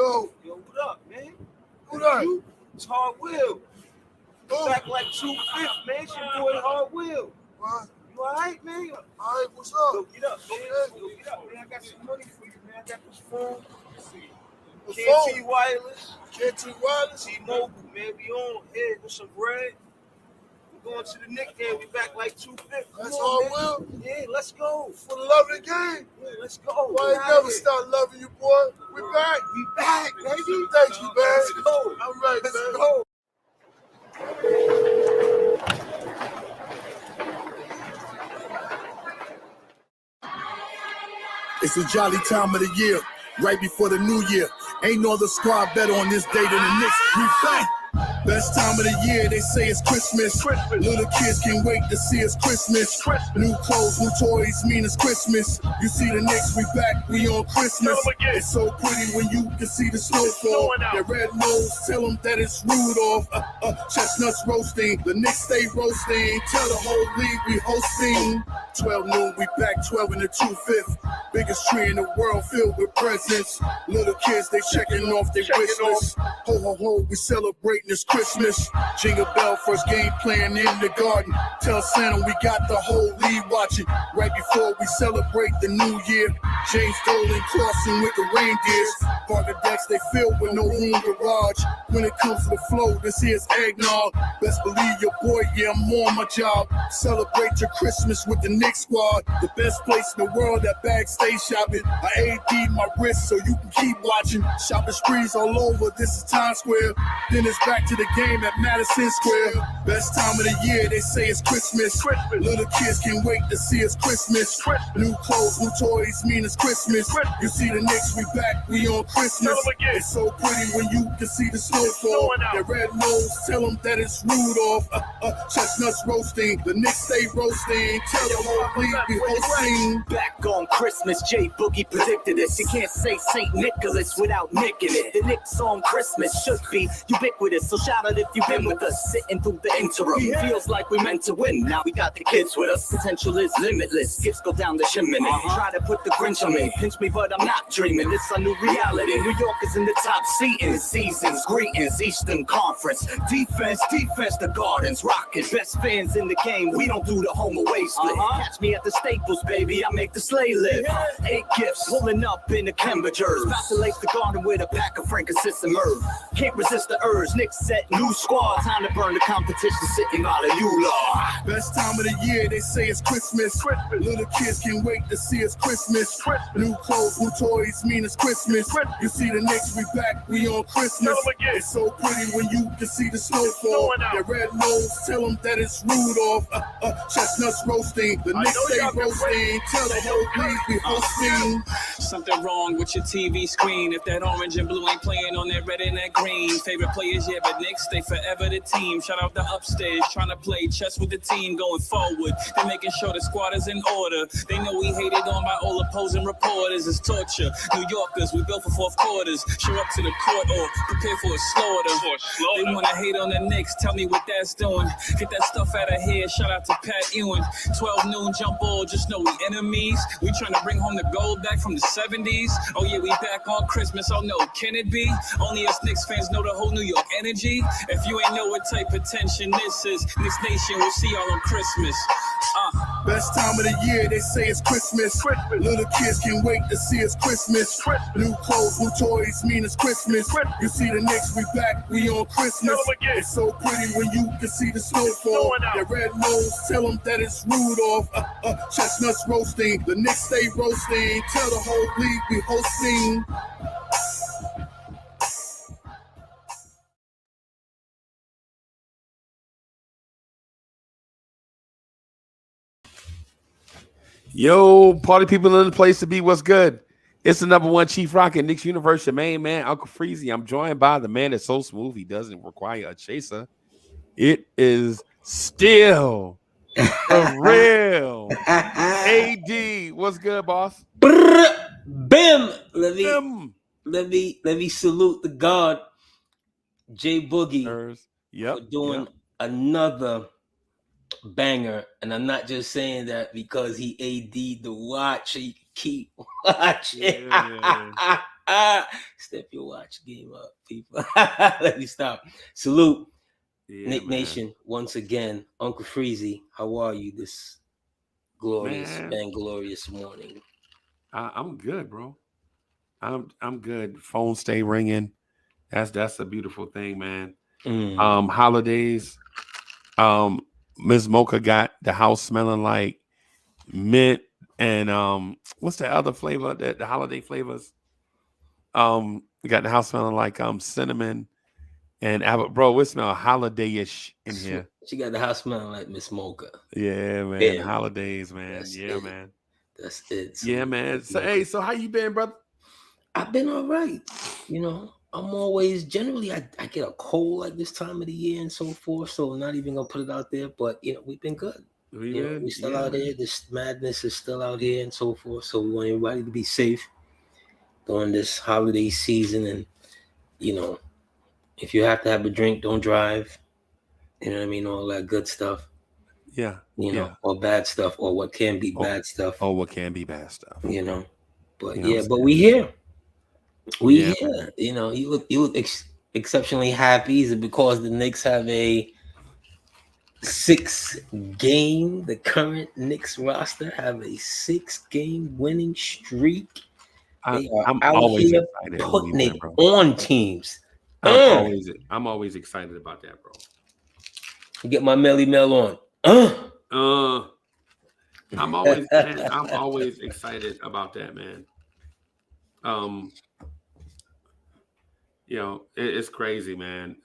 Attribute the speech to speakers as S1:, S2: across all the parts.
S1: Yo,
S2: what up, man?
S1: Who that?
S2: It's Hard Will. Back like 2/5, man. It's your boy Hard Will.
S1: What?
S2: You alright, man?
S1: Alright, what's up?
S2: Yo, get up, man. Yo, get up, man. I got some money for you, man. I got this phone. KT Wireless.
S1: KT Wireless?
S2: T-Mobile, man. We on here with some bread. We're going to the Knicks game. We back like 2/5.
S1: That's Hard Will?
S2: Yeah, let's go.
S1: For the love of the game?
S2: Yeah, let's go.
S1: Well, I never stop loving you, boy. We back.
S2: We back, baby.
S1: Thank you, man.
S2: Let's go.
S1: All right,
S2: Let's
S1: man.
S2: go.
S3: It's a jolly time of the year, right before the new year. Ain't no other squad better on this day than the Knicks. We back. Best time of the year, they say it's Christmas. Little kids can't wait to see it's Christmas. New clothes, new toys, mean it's Christmas. You see the Knicks, we back, we on Christmas. It's so pretty when you can see the snowfall. Their red nose, tell them that it's Rudolph. Chestnuts roasting, the Knicks stay roasting. Tell the whole league we hosting. 12 noon, we back 12 in the 2/5. Biggest tree in the world filled with presents. Little kids, they checking off their wish list. Ho, ho, ho, we celebrating this Christmas. Jingle bell, first game playing in the garden. Tell Santa we got the whole league watching. Right before we celebrate the new year. James Dolan crossing with the reindeers. Parker decks, they filled with no room garage. When it comes to the flow, this here's eggnog. Best believe your boy, yeah, I'm on my job. Celebrate your Christmas with the Knicks squad. The best place in the world, that backstage shopping. I AD my wrist so you can keep watching. Shopping sprees all over, this is Times Square. Then it's back to the game at Madison Square. Best time of the year, they say it's Christmas. Little kids can't wait to see it's Christmas. New clothes, new toys, mean it's Christmas. You see the Knicks, we back, we on Christmas. It's so pretty when you can see the snowfall. Their red nose, tell them that it's Rudolph. Chestnuts roasting, the Knicks stay roasting. Tell the whole league we hosting.
S4: Back on Christmas, J Boogie predicted this. You can't say St. Nicholas without Nick in it. The Knicks on Christmas should be ubiquitous, so shout out if you've been with us. Sitting through the interim, feels like we meant to win. Now we got the kids with us. Potential is limitless. Gifts go down the chimney. Try to put the Grinch on me, pinch me, but I'm not dreaming. This a new reality. New York is in the top seat in seasons. Greetings, Eastern Conference. Defense, the Gardens rocking. Best fans in the game. We don't do the home away split. Catch me at the Staples, baby. I make the sleigh live. 8 gifts pulling up in the Cambridgers. About to lace the garden with a pack of frankincense and myrrh. Can't resist the urge. Knicks set new squad. Time to burn the competition. Sitting out of you, Lord.
S3: Best time of the year, they say it's Christmas. Little kids can't wait to see it's Christmas. New clothes, new toys, mean it's Christmas. You see the Knicks, we back, we on Christmas. It's so pretty when you can see the snowfall. Their red nose, tell them that it's Rudolph. Chestnuts roasting, the Knicks stay roasting. Tell the whole league we hosting.
S5: Something wrong with your TV screen. If that orange and blue ain't playing on that red and that green. Favorite players, yeah, but Knicks stay forever the team. Shout out the upstairs, trying to play chess with the team going forward. They're making sure the squad is in order. They know we hated on by all opposing reporters. It's torture. New Yorkers, we built for fourth quarters. Show up to the court or prepare for a slaughter. They want to hate on the Knicks. Tell me what that's doing. Get that stuff out of here. Shout out to Pat Ewing. 12 noon jump ball. Just know we enemies. We trying to bring home the gold back from the 70s. Oh yeah, we back on Christmas. Oh no, can it be? Only us Knicks fans know the whole New York energy. If you ain't know what type of tension this is, Knicks Nation will see y'all on Christmas.
S3: Best time of the year, they say it's Christmas. Little kids can't wait to see it's Christmas. New clothes, new toys, mean it's Christmas. You see the Knicks, we back, we on Christmas. It's so pretty when you can see the snowfall. Their red nose, tell them that it's Rudolph. Chestnuts roasting, the Knicks stay roasting. Tell the whole league we hosting.
S6: Yo, party people in the place to be. What's good? It's the number one Chief Rock in Knicks Universe, your main man, Uncle Freezy. I'm joined by the man that's so smooth he doesn't require a chaser. It is still the real AD. What's good, boss?
S7: Bim. Let me salute the God, J Boogie, for doing another banger. And I'm not just saying that because he AD'd the watch, so you can keep watching. Step your watch game up, people. Let me stop. Salute.
S6: Yeah,
S7: Nick
S6: man.
S7: Nation, once again. Uncle Freezy, how are you this glorious and glorious morning?
S6: I'm good, bro. I'm good. Phone stay ringing. That's a beautiful thing, man. Holidays. Miss Mocha got the house smelling like mint and what's the other flavor? The holiday flavors. We got the house smelling like cinnamon and apple. Bro, it smell holiday-ish in here.
S7: She got the house smelling like Miss Mocha.
S6: Yeah, man.
S7: Bam.
S6: Holidays, man.
S7: That's
S6: yeah,
S7: it.
S6: man.
S7: That's it.
S6: Yeah, man. So hey, so how you been, brother?
S7: I've been all right. You know, I'm always generally I get a cold like this time of the year and so forth. So I'm not even gonna put it out there, but you know, we've been good. We're still out here. This madness is still out here and so forth. So we want everybody to be safe during this holiday season. And you know, if you have to have a drink, don't drive. You know what I mean? All that good stuff.
S6: Yeah.
S7: You know, or bad stuff, or what can be bad stuff.
S6: Oh, what can be bad stuff.
S7: You know. But
S6: you know
S7: but we here. We here.
S6: Man.
S7: You know, you look exceptionally happy. Is it because the Knicks have a 6-game? The current Knicks roster have a 6-game winning streak. They are
S6: I'm
S7: out
S6: always
S7: here
S6: excited
S7: putting it
S6: bro.
S7: on teams.
S6: I'm always excited about that, bro.
S7: Get my Melly Mel on.
S6: I'm always excited about that, man. You know, it's crazy, man.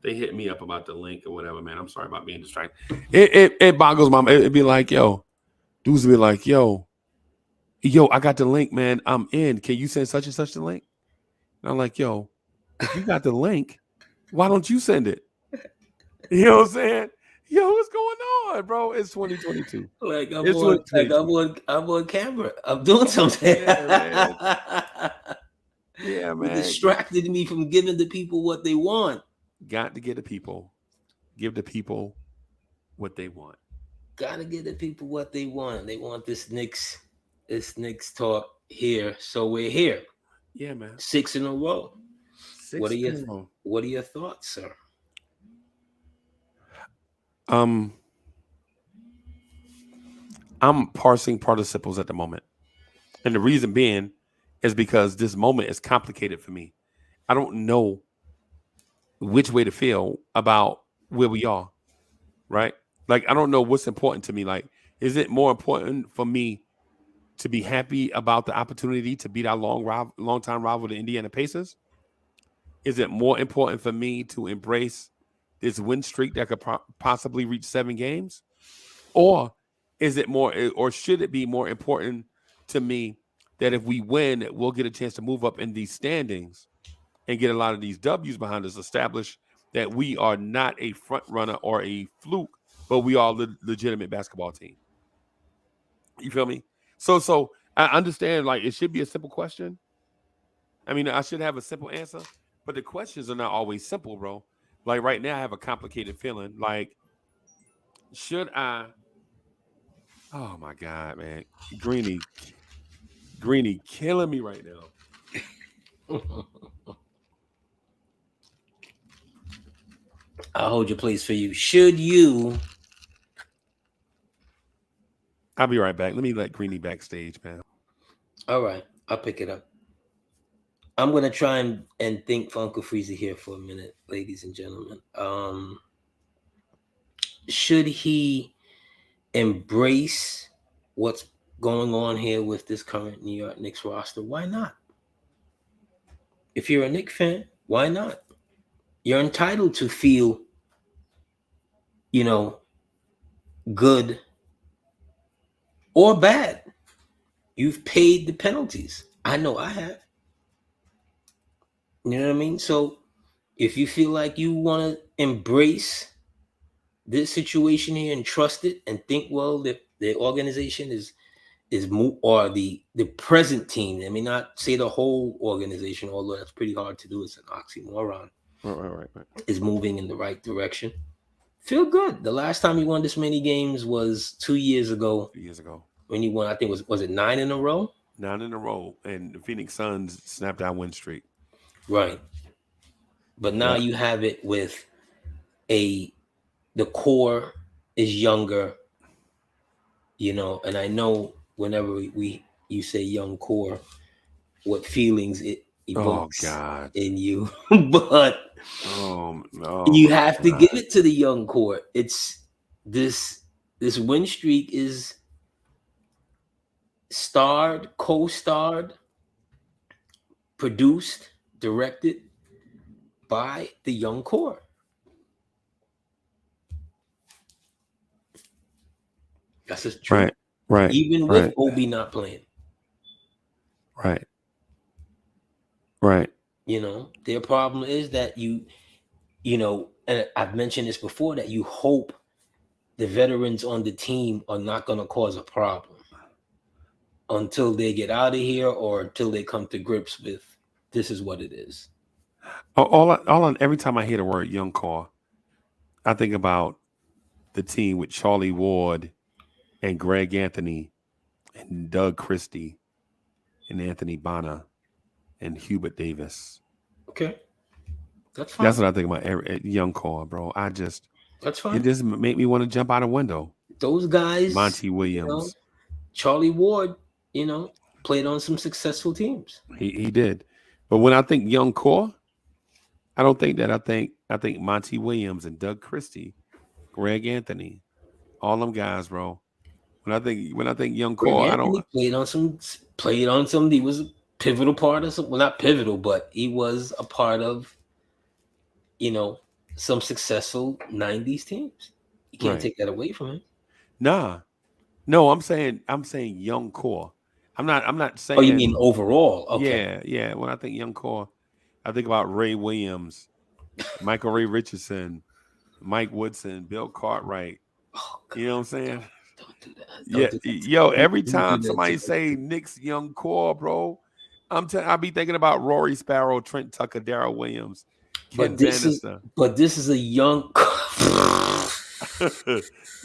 S6: They hit me up about the link or whatever, man. I'm sorry about being distracted. It boggles my mind. It'd be like, yo, dudes would be like, yo, I got the link, man. I'm in. Can you send such and such the link? And I'm like, yo, if you got the link, why don't you send it? You know what I'm saying? Yo, what's going on, bro? It's 2022.
S7: Like I'm on camera. I'm doing something.
S6: Yeah, man.
S7: You distracted me from giving the people what they want.
S6: Got to give the people what they want.
S7: Gotta give the people what they want. They want this Knicks talk here. So we're here.
S6: Yeah, man.
S7: 6 in a row.
S6: 6
S7: what are
S6: in a row.
S7: What are your thoughts, sir?
S6: I'm parsing participles at the moment. And the reason being is because this moment is complicated for me. I don't know which way to feel about where we are, right? Like, I don't know what's important to me. Like, is it more important for me to be happy about the opportunity to beat our long-time rival, the Indiana Pacers? Is it more important for me to embrace this win streak that could possibly reach 7 games? Or is it more, or should it be more important to me that if we win, we'll get a chance to move up in these standings and get a lot of these W's behind us, establish that we are not a front runner or a fluke, but we are a legitimate basketball team. You feel me? So I understand, like, it should be a simple question. I mean, I should have a simple answer, but the questions are not always simple, bro. Like right now, I have a complicated feeling. Like, should I? Oh my God, man, Greeny killing me right now.
S7: I'll hold your place for you. Should you?
S6: I'll be right back. Let me let Greeny backstage, man.
S7: All right, I'll pick it up. I'm gonna try and think for Uncle Freezy here for a minute, ladies and gentlemen. Should he embrace what's going on here with this current New York Knicks roster? Why not? If you're a Knicks fan, why not? You're entitled to feel, good or bad. You've paid the penalties. I know I have. You know what I mean? So if you feel like you want to embrace this situation here and trust it and think, well, the organization is or the present team. I mean, not say the whole organization, although that's pretty hard to do. It's an oxymoron.
S6: Right.
S7: Is moving in the right direction. Feel good. The last time you won this many games was 2 years ago.
S6: 2 years ago.
S7: When you won, I think was it 9 in a row?
S6: 9 in a row, and the Phoenix Suns snapped that win streak.
S7: Right. But now you have it with the core is younger, you know, and I know whenever you say young core, what feelings it evokes in you, but you have to give it to the young core. It's this win streak is co-starred, produced, directed by the young core. That's just true.
S6: Right.
S7: Even with Obi not playing.
S6: Right.
S7: You know, their problem is that you know, and I've mentioned this before, that you hope the veterans on the team are not going to cause a problem until they get out of here or until they come to grips with this is what it is.
S6: Every time I hear the word young core, I think about the team with Charlie Ward and Greg Anthony and Doug Christie and Anthony Bonner and Hubert Davis.
S7: Okay. That's fine.
S6: That's what I think about young core, bro.
S7: That's fine.
S6: It just made me want to jump out a window.
S7: Those guys,
S6: Monty Williams,
S7: you know, Charlie Ward, you know, played on some successful teams.
S6: He did. But when I think young core, I don't think that. I think Monty Williams and Doug Christie, Greg Anthony, all them guys, bro. When I think young core, I don't
S7: played on some. He was a pivotal part of some. Well, not pivotal, but he was a part of, you know, some successful 90s teams. You can't take that away from him.
S6: No, I'm saying young core. I'm not saying.
S7: Oh, you mean overall? Okay.
S6: Yeah. When I think young core, I think about Ray Williams, Michael Ray Richardson, Mike Woodson, Bill Cartwright.
S7: Oh,
S6: you know what I'm saying?
S7: Don't do that.
S6: Yo, every time somebody say Knicks young core, bro, I'll be thinking about Rory Sparrow, Trent Tucker, Darrell Williams, Ken Bannister.
S7: But this is a young.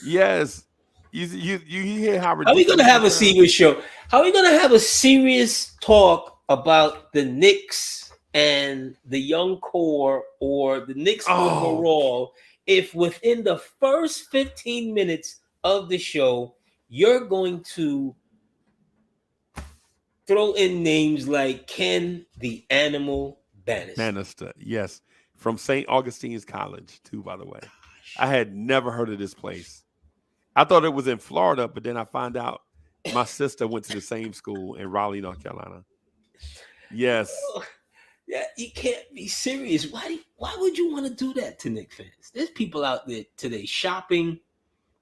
S6: Yes. You hear how ridiculous.
S7: Are we gonna have a serious show? How are we gonna have a serious talk about the Knicks and the young core or the Knicks overall if within the first 15 minutes of the show you're going to throw in names like Ken the Animal Bannister?
S6: Yes, from St. Augustine's College too, by the way. I had never heard of this place. I thought it was in Florida, but then I found out my sister went to the same school in Raleigh, North Carolina. Yes.
S7: Yeah, you can't be serious. Why would you want to do that to Knicks fans? There's people out there today shopping,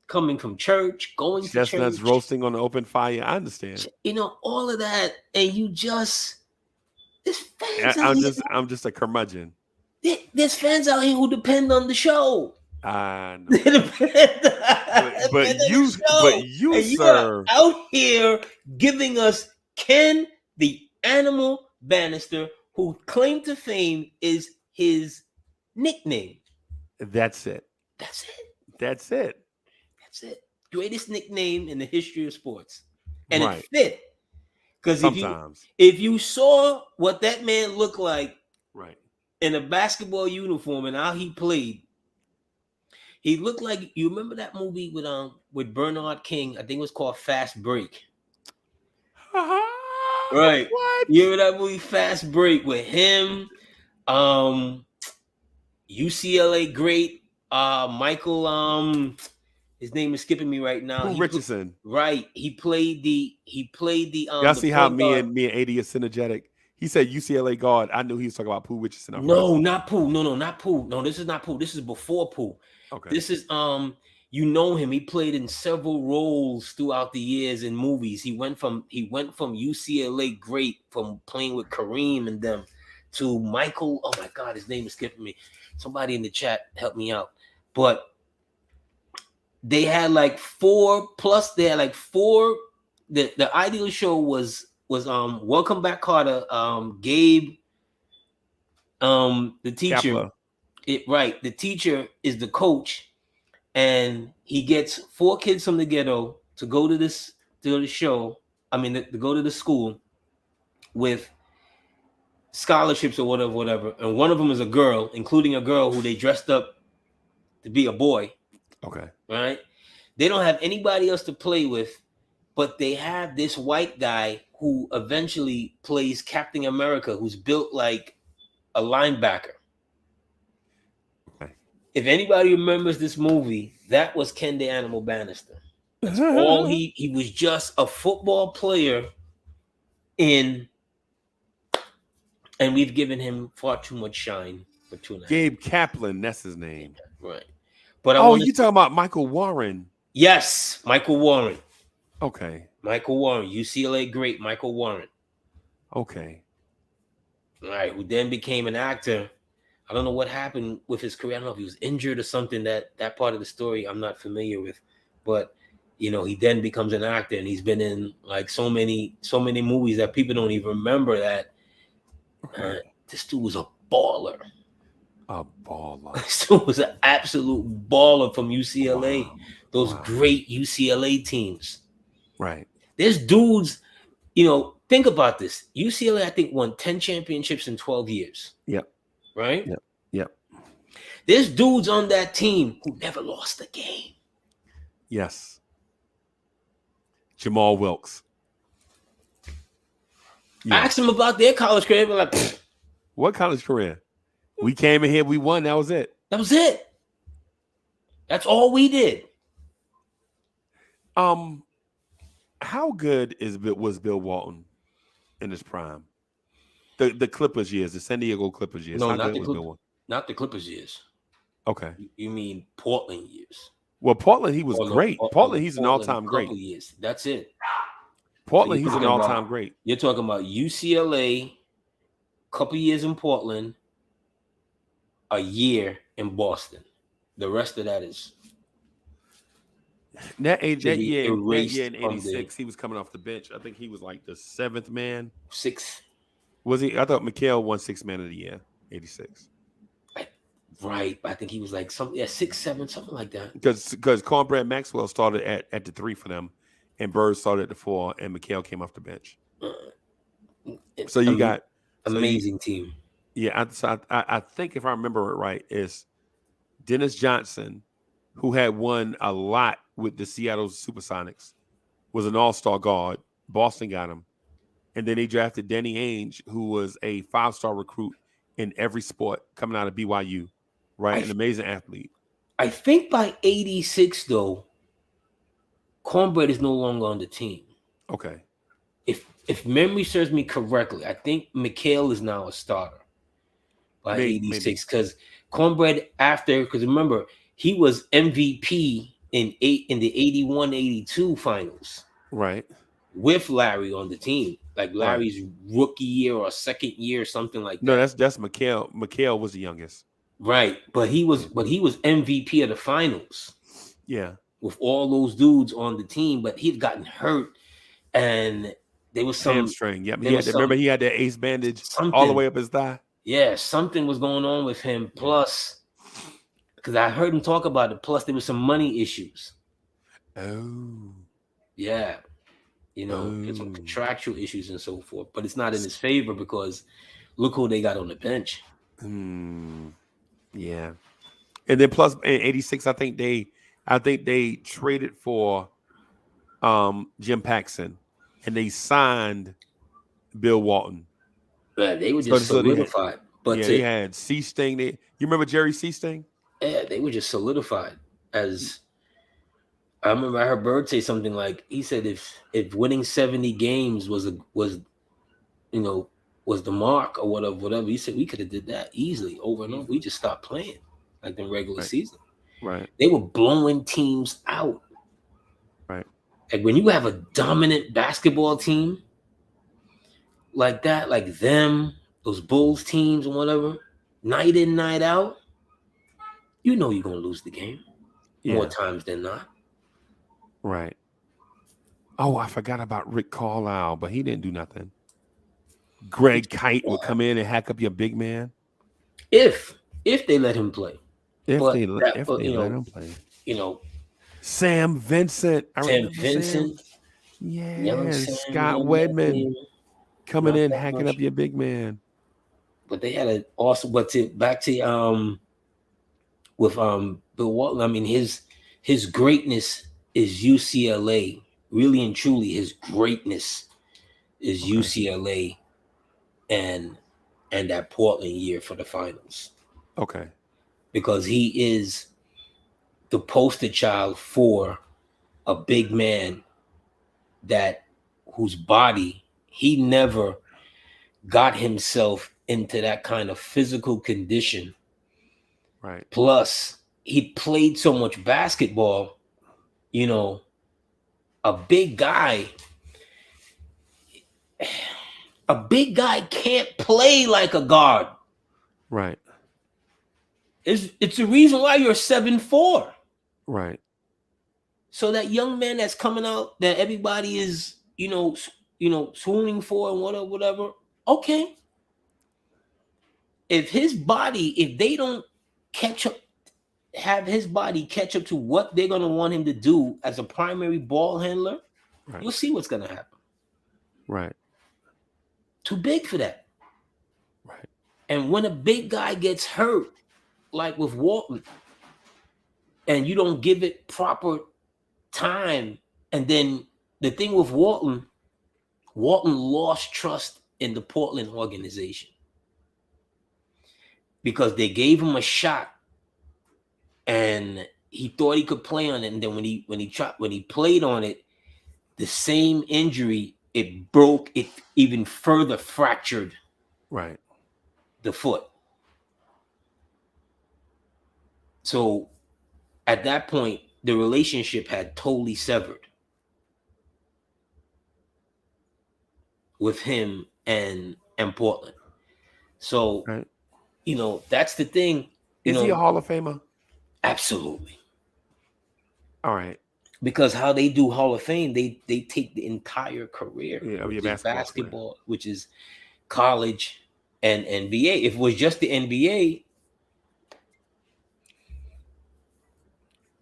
S7: coming from church, going to church.
S6: Chestnuts roasting on the open fire. I understand.
S7: You know, all of that, and you just there's fans
S6: I'm just a curmudgeon.
S7: There's fans out here who depend on the show.
S6: I know. but you, sir,
S7: are out here giving us Ken the Animal Bannister, who claim to fame is his nickname.
S6: That's it.
S7: Greatest nickname in the history of sports. And it fit. Because if you saw what that man looked like in a basketball uniform and how he played, he looked like, you remember that movie with Bernard King? I think it was called Fast Break. Right.
S6: What?
S7: You remember that movie Fast Break with him, UCLA great, Michael, his name is skipping me right now.
S6: Richardson.
S7: He played the
S6: y'all see how me and AD is synergetic. He said UCLA guard. I knew he was talking about Pooh Richardson.
S7: No, not Pooh. No, not Pooh. No, this is not Pooh. This is before Pooh.
S6: Okay.
S7: This is you know him. He played in several roles throughout the years in movies. He went from UCLA great, from playing with Kareem and them, to Michael. Oh my God, his name is skipping me. Somebody in the chat help me out. But they had like four. The ideal show was Welcome Back, Carter. Gabe, the teacher.
S6: Kapler.
S7: The teacher is the coach, and he gets 4 kids from the ghetto to go to the show. to go to the school with scholarships or whatever. And one of them is a girl, including a girl who they dressed up to be a boy.
S6: Okay.
S7: Right? They don't have anybody else to play with, but they have this white guy who eventually plays Captain America, who's built like a linebacker.
S6: Okay.
S7: If anybody remembers this movie, that was Ken the Animal Bannister. That's all he was just a football player and we've given him far too much shine for 2.5.
S6: Gabe Kaplan, that's his name.
S7: Right. But
S6: you talking about Michael Warren?
S7: Yes, Michael Warren.
S6: Okay.
S7: Michael Warren, UCLA great Michael Warren.
S6: Okay.
S7: All right, who then became an actor. I don't know what happened with his career. I don't know if he was injured or something. That part of the story I'm not familiar with. But he then becomes an actor, and he's been in like so many movies that people don't even remember that. This dude was a baller.
S6: A baller.
S7: This dude was an absolute baller from UCLA. Wow. Those great UCLA teams.
S6: Right.
S7: There's dudes, think about this. UCLA, I think, won 10 championships in 12 years.
S6: Yep.
S7: Right?
S6: Yep.
S7: There's dudes on that team who never lost a game.
S6: Yes. Jamal Wilkes.
S7: Yeah. I asked them about their college career. They're like, pfft.
S6: What college career? We came in here, we won. That was it.
S7: That's all we did.
S6: How good was Bill Walton in his prime? The Clippers years, the San Diego Clippers years.
S7: No, not the Clippers years.
S6: Okay.
S7: You mean Portland years?
S6: Well, Portland, he was great. Portland, he's an all-time great.
S7: Years. That's it.
S6: Portland, he's an all-time great.
S7: You're talking about UCLA, couple years in Portland, a year in Boston. The rest of that is
S6: that year in '86, he was coming off the bench. I think he was like the 7th man.
S7: 6th.
S6: Was he? I thought McHale won 6th man of the year, '86.
S7: Right. I think he was like 6, 7, something like that.
S6: Because Cornbread Maxwell started at the 3 for them, and Bird started at the 4, and McHale came off the bench. So you got
S7: amazing team.
S6: Yeah, I think if I remember it right, is Dennis Johnson, who had won a lot with the Seattle Supersonics, was an all-star guard. Boston got him. And then they drafted Danny Ainge, who was a 5-star recruit in every sport coming out of BYU, right? An amazing athlete.
S7: I think by '86, though, Cornbread is no longer on the team.
S6: Okay.
S7: If memory serves me correctly, I think McHale is now a starter by '86 because Cornbread because remember, he was MVP in the 81-82 finals.
S6: Right.
S7: With Larry on the team. Like Larry's rookie year or second year, something like that.
S6: No, that's McHale. McHale was the youngest.
S7: Right. But he was MVP of the finals.
S6: Yeah.
S7: With all those dudes on the team, but he'd gotten hurt and there was some
S6: hamstring. Yep. Remember he had that ace bandage all the way up his thigh.
S7: Yeah, something was going on with him. Plus, because I heard him talk about it. Plus, there was some money issues.
S6: Oh.
S7: Yeah. It's some contractual issues and so forth, but it's not in his favor because look who they got on the bench.
S6: Yeah, and then plus in '86, I think they traded for Jim Paxson, and they signed Bill Walton.
S7: Yeah, they were just solidified.
S6: They had C Sting. You remember Jerry C Sting?
S7: Yeah, they were just solidified as. I remember I heard Bird say something like he said if winning 70 games was the mark or whatever he said we could have did that easily over and over. We just stopped playing like the regular season.
S6: Right.
S7: They were blowing teams out.
S6: Right.
S7: Like when you have a dominant basketball team like that, like them, those Bulls teams and whatever, night in, night out, you're gonna lose the game more times than not.
S6: Right. Oh, I forgot about Rick Carlisle, but he didn't do nothing. Greg Kite would come in and hack up your big man.
S7: If they let him play.
S6: If they let him play.
S7: Sam
S6: Sam Vincent. Yeah, Scott
S7: Young
S6: Wedman
S7: Sam,
S6: coming
S7: not
S6: in,
S7: that
S6: hacking
S7: much.
S6: up your big man.
S7: But they had an awesome. But back to with Bill Walton. I mean, his greatness is UCLA. Really and truly, his greatness is UCLA and that Portland year for the finals.
S6: Okay.
S7: Because he is the poster child for a big man whose body he never got himself into that kind of physical condition.
S6: Right.
S7: Plus, he played so much basketball, a big guy can't play like a guard.
S6: Right.
S7: It's the reason why you're 7'4".
S6: Right.
S7: So that young man that's coming out that everybody is, swooning for and whatever. Okay. If they don't have his body catch up to what they're going to want him to do as a primary ball handler, you'll see what's going to happen.
S6: Right.
S7: Too big for that.
S6: Right.
S7: And when a big guy gets hurt, like with Walton, and you don't give it proper time, and then the thing with Walton lost trust in the Portland organization because they gave him a shot and he thought he could play on it, and then when he played on it, the same injury, it broke it, even further fractured the foot. So at that point, the relationship had totally severed with him and Portland. So, that's the thing.
S6: Is he a Hall of Famer?
S7: Absolutely.
S6: All right.
S7: Because how they do Hall of Fame, they take the entire career
S6: of your
S7: basketball, which is college and NBA. If it was just the NBA,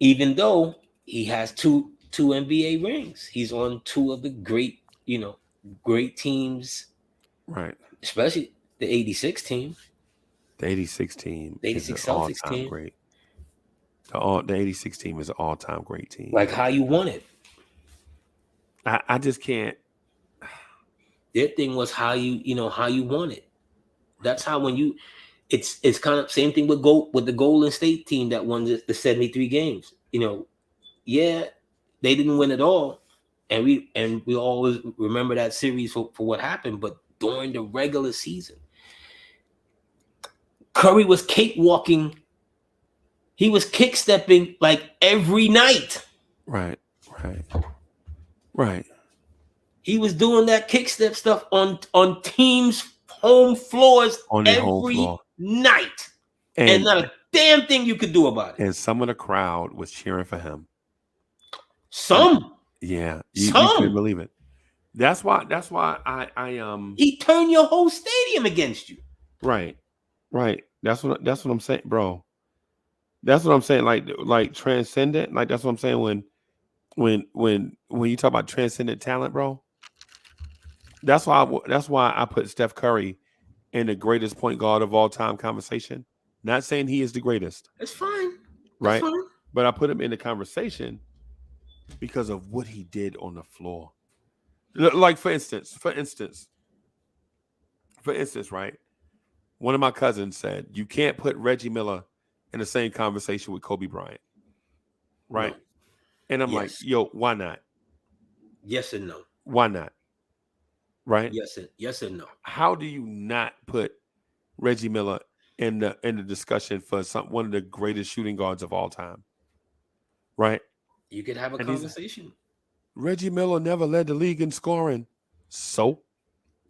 S7: even though he has two NBA rings, he's on two of the great teams.
S6: Right.
S7: Especially the 86 team.
S6: The 86 team.
S7: The 86 Celtics team.
S6: Great. The 86 team is an all-time great team.
S7: Like how you won it.
S6: I just can't.
S7: Their thing was how you won it. That's how it's kind of same thing with the Golden State team that won the 73 games. Yeah, they didn't win it all. And we always remember that series for what happened, but during the regular season, Curry was cakewalking. He was kick stepping like every night.
S6: Right.
S7: He was doing that kick step stuff on teams' home floors every night. And not a damn thing you could do about it.
S6: And some of the crowd was cheering for him.
S7: Some.
S6: Yeah. You couldn't believe it. That's why I
S7: he turned your whole stadium against you.
S6: Right. That's what I'm saying, bro. That's what I'm saying. Like transcendent. Like that's what I'm saying when you talk about transcendent talent, bro. That's why I put Steph Curry in the greatest point guard of all time conversation. Not saying he is the greatest.
S7: That's fine.
S6: Right. Fine. But I put him in the conversation because of what he did on the floor. Like for instance, right? One of my cousins said you can't put Reggie Miller in the same conversation with Kobe Bryant. Right? No. And I'm like, yo, why not?
S7: Yes and no.
S6: Why not? Right?
S7: Yes and no.
S6: How do you not put Reggie Miller in the discussion for one of the greatest shooting guards of all time? Right?
S7: You could have a conversation.
S6: Reggie Miller never led the league in scoring. So?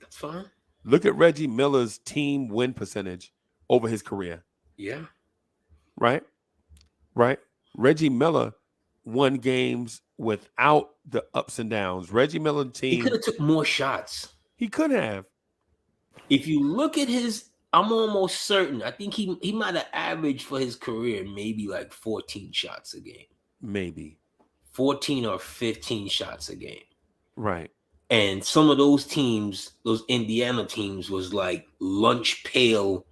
S7: That's fine.
S6: Look at Reggie Miller's team win percentage over his career.
S7: Yeah.
S6: Right? Reggie Miller won games without the ups and downs. Reggie Miller team.
S7: He could have took more shots.
S6: He could have.
S7: If you look at I'm almost certain. I think he might have averaged for his career maybe like 14 shots a game.
S6: Maybe.
S7: 14 or 15 shots a game.
S6: Right.
S7: And some of those teams, those Indiana teams, was like lunch pail,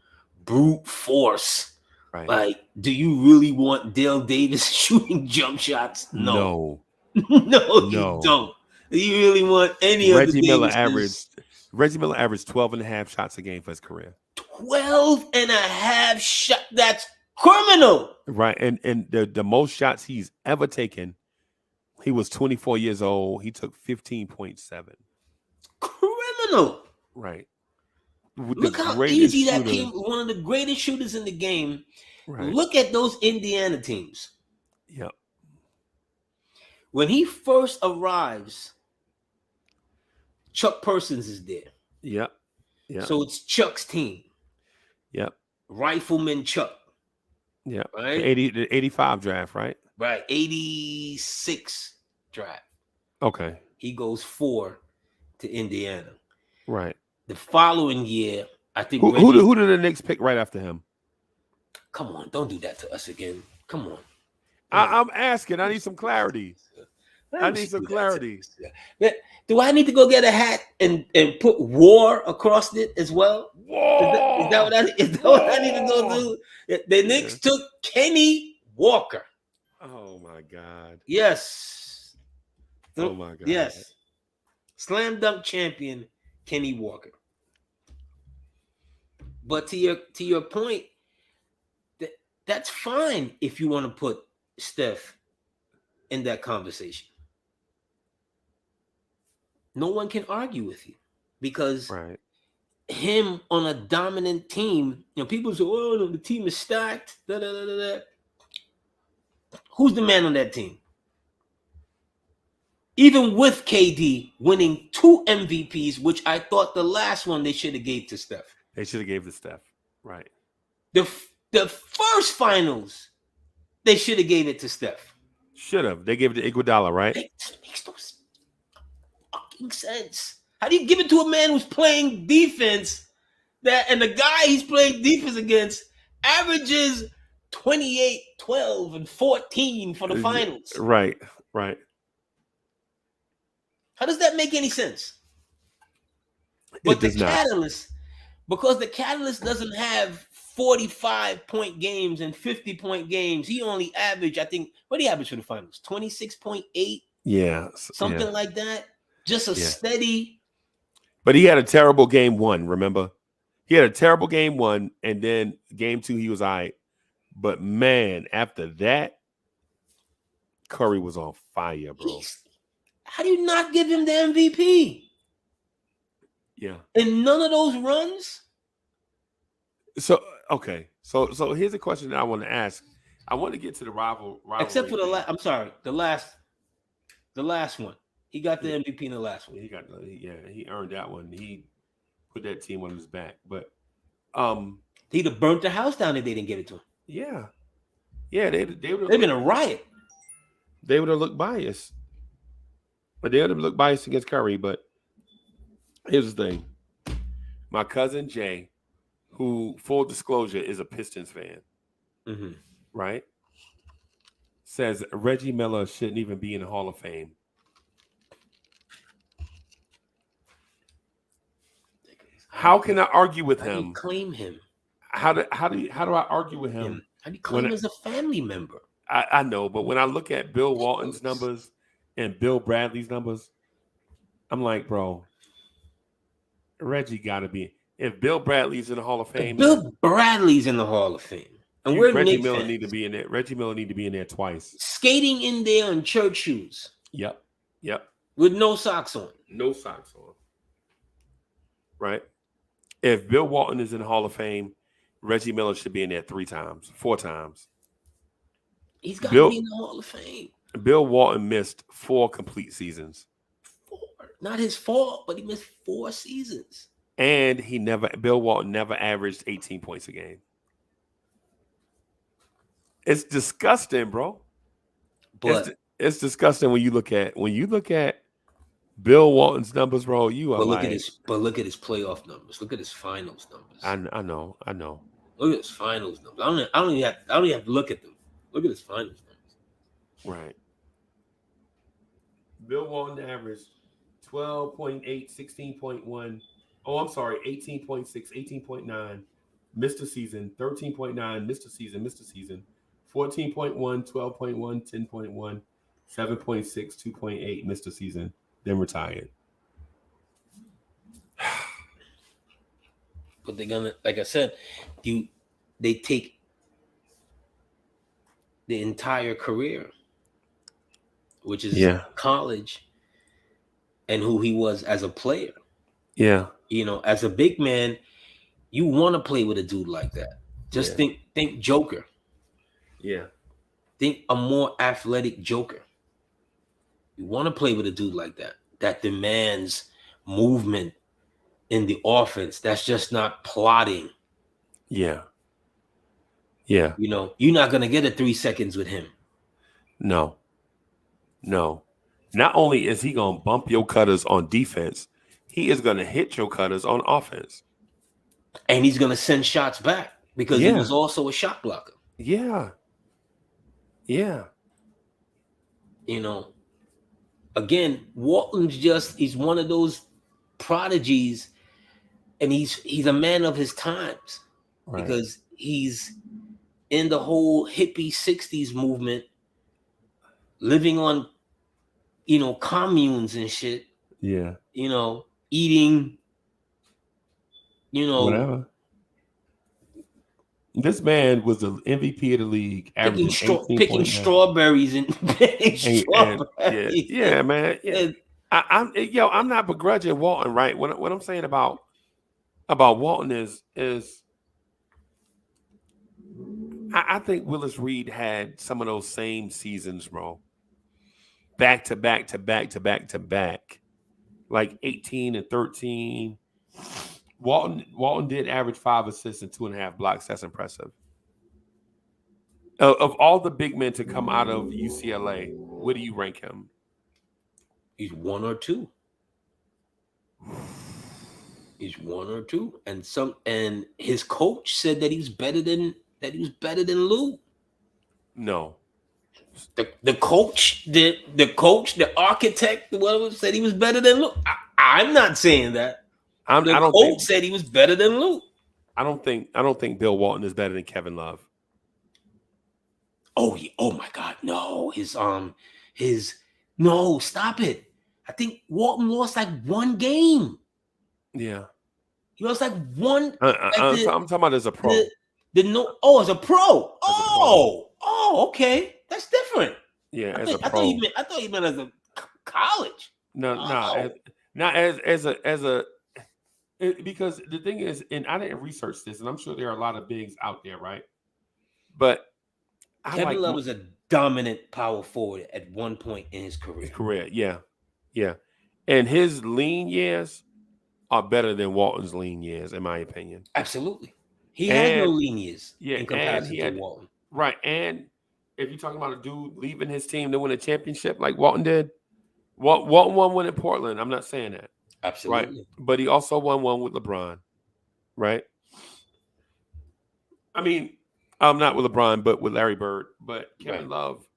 S7: brute force.
S6: Right.
S7: Like, do you really want Dale Davis shooting jump shots? No. No, you don't. Do you really want any of the Davises?
S6: Reggie Miller averaged 12 and a half shots a game for his career.
S7: 12 and a half shots. That's criminal.
S6: Right. And the most shots he's ever taken, he was 24 years old. He took 15.7.
S7: Criminal.
S6: Right.
S7: Look how easy that came. One of the greatest shooters in the game. Right. Look at those Indiana teams.
S6: Yep.
S7: When he first arrives, Chuck Persons is there.
S6: Yep. Yeah.
S7: So it's Chuck's team.
S6: Yep.
S7: Rifleman Chuck.
S6: Yeah.
S7: Right.
S6: The 85 draft, right?
S7: Right. 86 draft.
S6: Okay.
S7: He goes 4 to Indiana.
S6: Right.
S7: The following year, I think.
S6: Who did the Knicks pick right after him?
S7: Come on, don't do that to us again. Come on.
S6: I'm asking. I need some clarity. I need some clarity.
S7: Do I need to go get a hat and put war across it as well?
S6: War.
S7: Is that what I need to go do? The Knicks took Kenny Walker.
S6: Oh my God.
S7: Yes.
S6: Oh my God.
S7: Yes. Slam dunk champion Kenny Walker. But to your point, that's fine if you want to put Steph in that conversation. No one can argue with you because him on a dominant team, people say, oh, no, the team is stacked. Da, da, da, da, da. Who's the man on that team? Even with KD winning 2 MVPs, which I thought the last one they should have gave to Steph.
S6: They should have gave to Steph. Right.
S7: The first finals, they should have gave it to Steph.
S6: Should have. They gave it to Iguodala, right?
S7: It makes no fucking sense. How do you give it to a man who's playing defense and the guy he's playing defense against averages 28, 12, and 14 for the finals?
S6: Right.
S7: How does that make any sense? But the Catalyst, because the Catalyst doesn't have 45-point games and 50-point games, he only averaged, I think, what did he average for the finals? 26.8?
S6: Yeah.
S7: Something like that. Just a steady.
S6: But he had a terrible game 1, remember? He had a terrible game 1, and then game 2, he was all right. But man, after that, Curry was on fire, bro.
S7: How do you not give him the MVP?
S6: Yeah.
S7: In none of those runs?
S6: So, okay. So here's a question that I want to ask. I want to get to the rivalry.
S7: Except for the last one. He got the MVP in the last one.
S6: He earned that one. He put that team on his back. But
S7: he'd have burnt the house down if they didn't give it to him.
S6: Yeah. Yeah, they'd
S7: been a riot.
S6: They would have looked biased. But they would have looked biased against Curry. But here's the thing. My cousin Jay, who, full disclosure, is a Pistons fan, right? Says Reggie Miller shouldn't even be in the Hall of Fame. How can I argue with him?
S7: How do you claim him?
S6: How do I argue with him?
S7: How do you claim him as a family member?
S6: I know, but when I look at Bill Walton's numbers and Bill Bradley's numbers, I'm like, bro, Reggie got to be. If Bill Bradley's in the Hall of Fame,
S7: Bill Bradley's in the Hall of Fame, and
S6: Reggie Miller need to be in there. Reggie Miller need to be in there twice.
S7: Skating in there in church shoes.
S6: Yep.
S7: With no socks on.
S6: No socks on. Right. If Bill Walton is in the Hall of Fame, Reggie Miller should be in there 3 times, 4 times.
S7: He's got to be in the Hall of Fame.
S6: Bill Walton missed 4 complete seasons.
S7: 4. Not his fault, but he missed 4 seasons.
S6: And Bill Walton never averaged 18 points a game. It's disgusting, bro.
S7: But
S6: it's disgusting when you look at Bill Walton's numbers, bro.
S7: Look at his playoff numbers. Look at his finals numbers.
S6: I know.
S7: Look at his finals numbers. I don't even have to look at them. Look at his finals numbers.
S6: Right. Bill Walton averaged 12.8, 16.1. Oh, I'm sorry, 18.6, 18.9. Missed the season. 13.9. Missed the season. 14.1, 12.1, 10.1, 7.6, 2.8. Missed the season. Then retired.
S7: But they're gonna, like I said, they take the entire career, which is college, and who he was as a player.
S6: Yeah.
S7: As a big man, you want to play with a dude like that. Just think Joker.
S6: Yeah.
S7: Think a more athletic Joker. You want to play with a dude like that demands movement in the offense. That's just not plotting.
S6: Yeah. Yeah.
S7: You're not going to get a 3 seconds with him.
S6: No. Not only is he going to bump your cutters on defense, he is going to hit your cutters on offense.
S7: And he's going to send shots back because he was also a shot blocker.
S6: Yeah. Yeah.
S7: Again, Walton's he's one of those prodigies, and he's a man of his times, right? Because he's in the whole hippie 60s movement, living on, communes and shit.
S6: Yeah.
S7: Eating,
S6: whatever. This man was the MVP of the league,
S7: picking strawberries and strawberries.
S6: Yeah, man. Yeah. I'm not begrudging Walton, right? What I'm saying about Walton is I think Willis Reed had some of those same seasons, bro. Back to back to back to back to back, like 18 and 13. Walton did average 5 assists and 2.5 blocks. That's impressive. Of all the big men to come out of UCLA, where do you rank him?
S7: He's 1 or 2. He's 1 or 2, and his coach said that he was better than Lou.
S6: No.
S7: The coach, the architect, whatever, said he was better than Lou. I'm not saying that. The coach said he was better than Lou.
S6: I don't think Bill Walton is better than Kevin Love.
S7: Oh my God, no. No, stop it. I think Walton lost like 1 game.
S6: Yeah.
S7: He lost like 1.
S6: I'm talking about as a pro.
S7: As a pro. Oh, okay. That's different.
S6: Yeah, as a pro.
S7: I thought you meant as a college.
S6: No, not as a because the thing is, and I didn't research this, and I'm sure there are a lot of bigs out there, right? But
S7: Kevin Love was a dominant power forward at one point in his career.
S6: Yeah. And his lean years are better than Walton's lean years, in my opinion.
S7: Absolutely. He had no lean years in comparison to Walton.
S6: Right. And if you're talking about a dude leaving his team to win a championship like Walton did, Walton won one in Portland. I'm not saying that.
S7: Absolutely.
S6: Right. But he also won one with LeBron. Right. I mean, not with LeBron, but with Larry Bird. But Kevin Love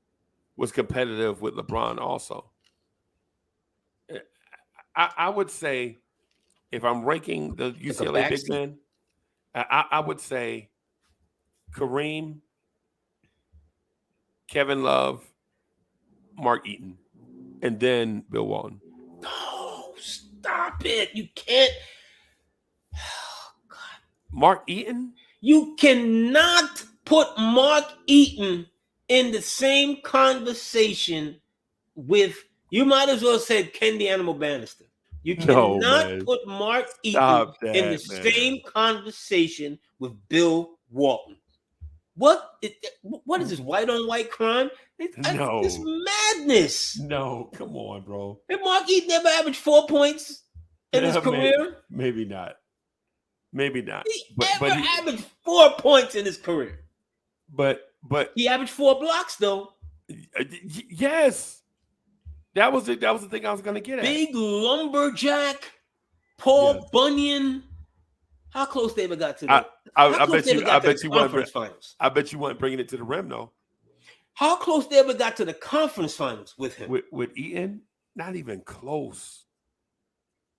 S6: was competitive with LeBron also. I would say, if I'm ranking the UCLA big men, I would say Kareem, Kevin Love, Mark Eaton, and then Bill Walton.
S7: No, stop it. You can't. Oh, God.
S6: Mark Eaton?
S7: You cannot put Mark Eaton in the same conversation with, you might as well say Ken the Animal Bannister. You cannot put Mark Eaton in the same conversation with Bill Walton. What is this, white on white crime? It's madness.
S6: No, come on, bro.
S7: Did Mark Eaton never averaged 4 points in his career?
S6: Maybe not.
S7: He averaged 4 points in his career.
S6: But
S7: he averaged 4 blocks though.
S6: Yes. That was the thing I was going to get at.
S7: Big lumberjack, Paul Bunyan. How close they ever got to that? I bet you weren't bringing it to the rim though. How close they ever got to the conference finals with him?
S6: With Eaton? Not even close.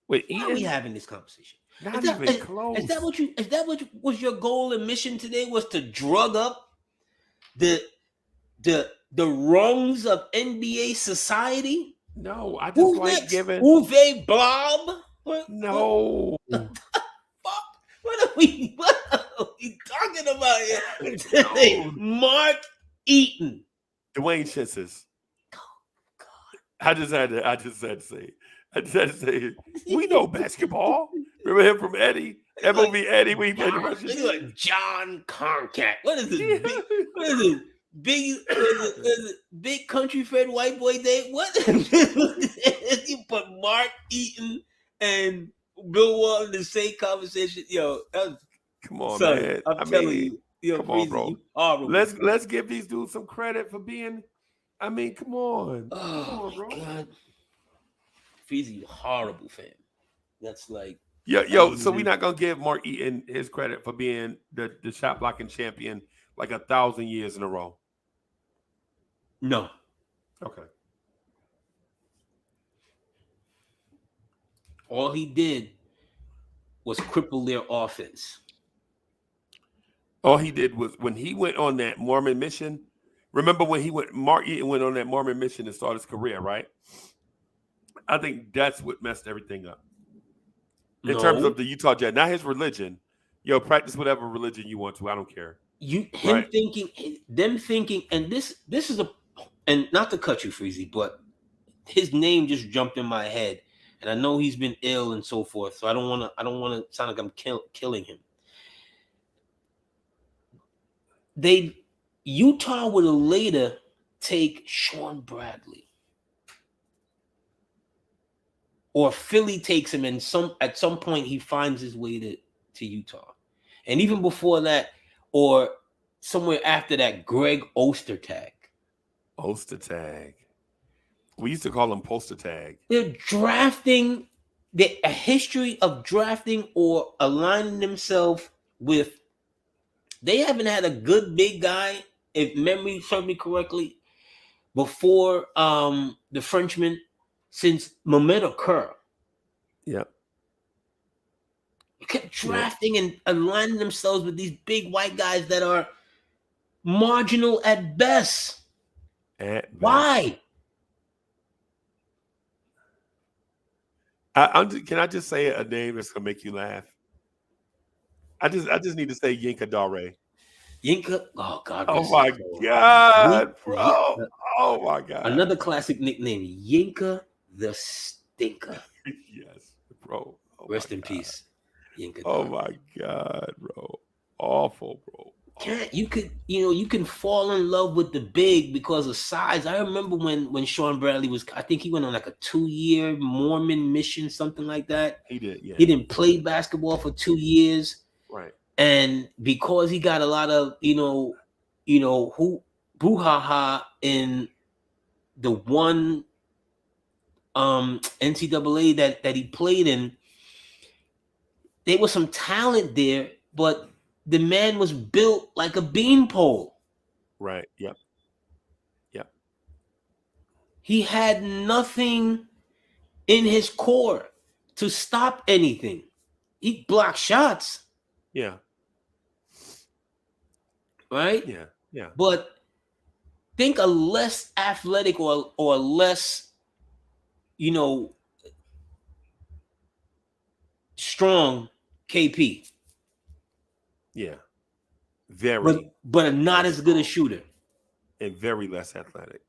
S6: Wait,
S7: Why are we having this conversation?
S6: Not even close.
S7: Is that what was your goal and mission today? Was to drug up the rungs of NBA society?
S6: No, I just like giving
S7: Uwe Blob.
S6: No.
S7: What are we talking about here today? Mark Eaton,
S6: Dwayne Schensis.
S7: Oh God!
S6: I just had to say it. We know basketball. Remember him from Eddie? That movie Eddie. We played the Russian.
S7: Like John Concat. What is this? Big country fed white boy day? What? You put Mark Eaton and Bill Walton in the same conversation. Yo,
S6: come on,
S7: son,
S6: man.
S7: I'm telling you. Yo,
S6: come on, bro. Let's give these dudes some credit for being. I mean, come on.
S7: Oh,
S6: come on, bro.
S7: God. Freezy, horrible fan. That's like
S6: yo. So we're not gonna give Mark Eaton his credit for being the shot blocking champion like 1,000 years in a row.
S7: No.
S6: Okay.
S7: All he did was cripple their offense.
S6: All he did was when he went on that Mormon mission. Remember when Mark Eaton went on that Mormon mission to start his career, right? I think that's what messed everything up. In terms of the Utah Jazz, not his religion. Yo, practice whatever religion you want to. I don't care.
S7: Them thinking, and this is and not to cut you, Freezy, but his name just jumped in my head, and I know he's been ill and so forth. So I don't want to sound like I'm killing him. Utah would later take Sean Bradley. Or Philly takes him, and at some point he finds his way to Utah. And even before that, or somewhere after that, Greg Ostertag.
S6: Ostertag. We used to call him Poster Tag.
S7: They're drafting, a history of drafting or aligning themselves with. They haven't had a good big guy, if memory serves me correctly, before the Frenchman since Mehmet Okur.
S6: Yep.
S7: They kept drafting and aligning themselves with these big white guys that are marginal at best. Why?
S6: Can I just say a name that's gonna make you laugh? I just need to say Yinka Dare.
S7: Yinka, oh God!
S6: Oh my God, bro! Oh my God!
S7: Another classic nickname, Yinka the Stinker.
S6: Yes, bro. Oh
S7: Rest in peace, Yinka.
S6: Oh my God, bro! Awful, bro.
S7: You can fall in love with the big because of size. I remember when Sean Bradley was, I think he went on like a 2-year Mormon mission, something like that.
S6: He did, yeah.
S7: He didn't play basketball for 2 years.
S6: Right.
S7: And because he got a lot of, brouhaha in the one NCAA that he played in, there was some talent there, but the man was built like a beanpole.
S6: Right. Yep. Yep.
S7: He had nothing in his core to stop anything. He blocked shots.
S6: Yeah.
S7: Right?
S6: Yeah. Yeah.
S7: But think a less athletic or less, strong KP.
S6: Yeah. Very.
S7: But not as good a shooter.
S6: And very less athletic.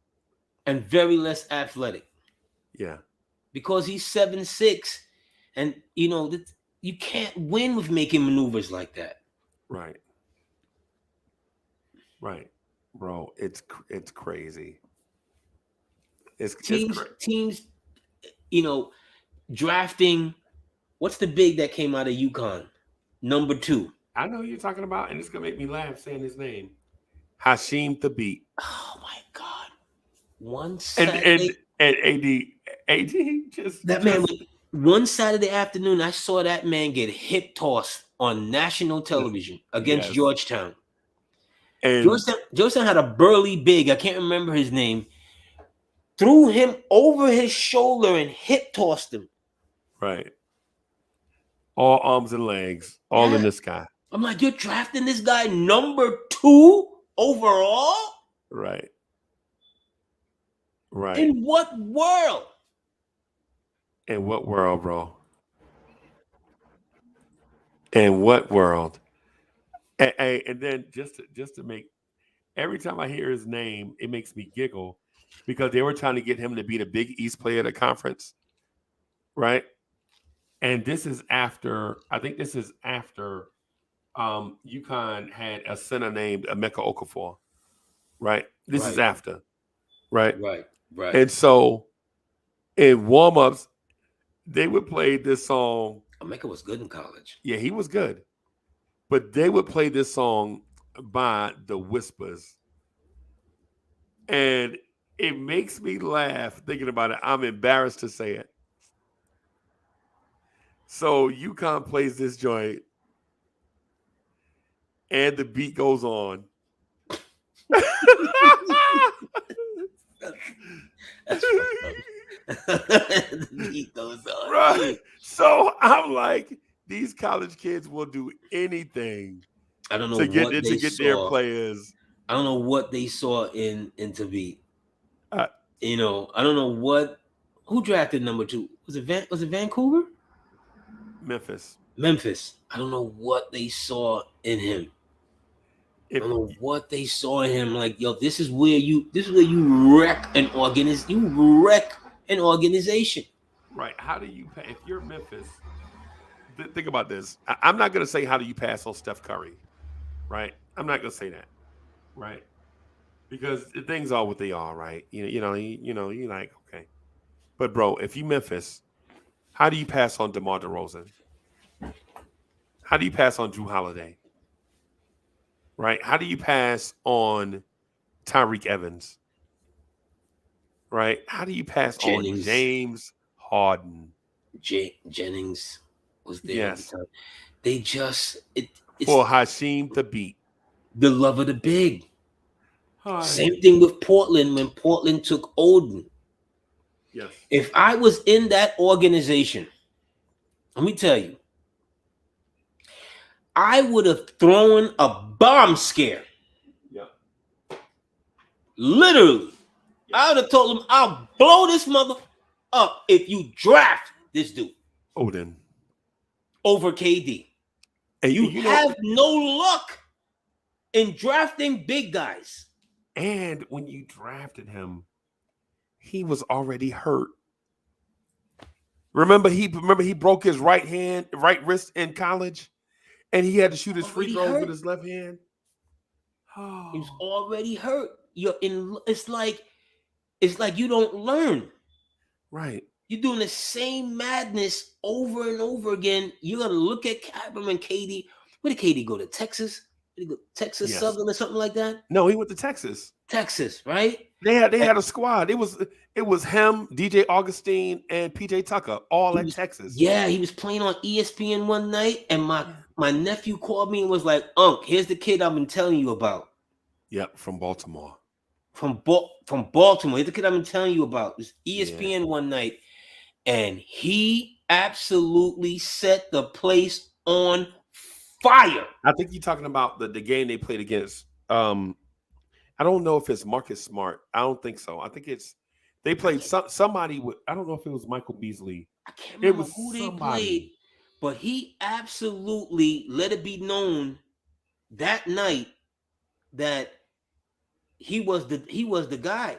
S6: Yeah.
S7: Because he's 7'6", and you can't win with making maneuvers like that.
S6: Right. Right. Bro, it's crazy.
S7: Teams, drafting. What's the big that came out of UConn? Number 2.
S6: I know who you're talking about, and it's gonna make me laugh saying his name. Hashim Thabit.
S7: Oh my God! One Saturday,
S6: and AD just
S7: that man. One Saturday afternoon, I saw that man get hip tossed on national television against Georgetown. And Georgetown had a burly big. I can't remember his name. Threw him over his shoulder and hip tossed him.
S6: Right. All arms and legs, all in this guy.
S7: I'm like, you're drafting this guy number 2 overall?
S6: Right. Right.
S7: In what world?
S6: In what world, bro? In what world? And then just to make, every time I hear his name, it makes me giggle because they were trying to get him to be the Big East player of the conference, right? And this is after, I think this is after UConn had a center named Emeka Okafor, right? This is after, right?
S7: Right.
S6: And so in warm-ups, they would play this song.
S7: Emeka was good in college.
S6: Yeah, he was good. But they would play this song by the Whispers. And it makes me laugh thinking about it. I'm embarrassed to say it. So UConn plays this joint, and the beat goes on.
S7: The beat goes on.
S6: Right. So I'm like, these college kids will do anything.
S7: I don't know
S6: to get
S7: what they
S6: get
S7: saw.
S6: their players.
S7: I don't know what they saw in Tavit. I don't know who drafted number 2. Was it Vancouver?
S6: Memphis.
S7: I don't know what they saw in him. I don't know what they saw in him. Like, yo, this is where you wreck an organization.
S6: Right. How do you, if you're Memphis, think about this. I'm not going to say how do you pass on Steph Curry, right? I'm not going to say that, right? Because the things are what they are, right? You're like, okay. But bro, if you Memphis, how do you pass on DeMar DeRozan? How do you pass on Drew Holiday? Right? How do you pass on Tyreek Evans? Right? How do you pass on James Harden?
S7: Jennings was there at the time. They just it's
S6: for Hasheem Thabit,
S7: the love of the big. Same thing with Portland when Portland took Oden.
S6: Yes.
S7: If I was in that organization, let me tell you, I would have thrown a bomb scare.
S6: Yeah.
S7: Literally. Yeah. I would have told him, I'll blow this mother up if you draft this dude.
S6: Oden.
S7: Over KD. And you have no luck in drafting big guys.
S6: And when you drafted him, he was already hurt. Remember he broke his right wrist in college, and he had to shoot his free throws with his left hand.
S7: Oh. He was already hurt. It's like you don't learn.
S6: Right.
S7: You're doing the same madness over and over again. You're gonna look at Cabram and KD. Where did KD go to? Texas? Did he go Texas yes. Southern or something like that?
S6: No, he went to Texas.
S7: Texas, right?
S6: They had a squad. It was him, DJ Augustine, and PJ Tucker, all at Texas.
S7: Yeah, he was playing on ESPN one night, and my nephew called me and was like, "Unc, here's the kid I've been telling you about."
S6: Yep, from Baltimore.
S7: From Baltimore. Here's the kid I've been telling you about. It was ESPN one night, and he absolutely set the place on fire.
S6: I think you're talking about the game they played against. I don't know if it's Marcus Smart. I don't think so. I think they played somebody with. I don't know if it was Michael Beasley.
S7: I can't remember who they played, but he absolutely let it be known that night that he was the guy.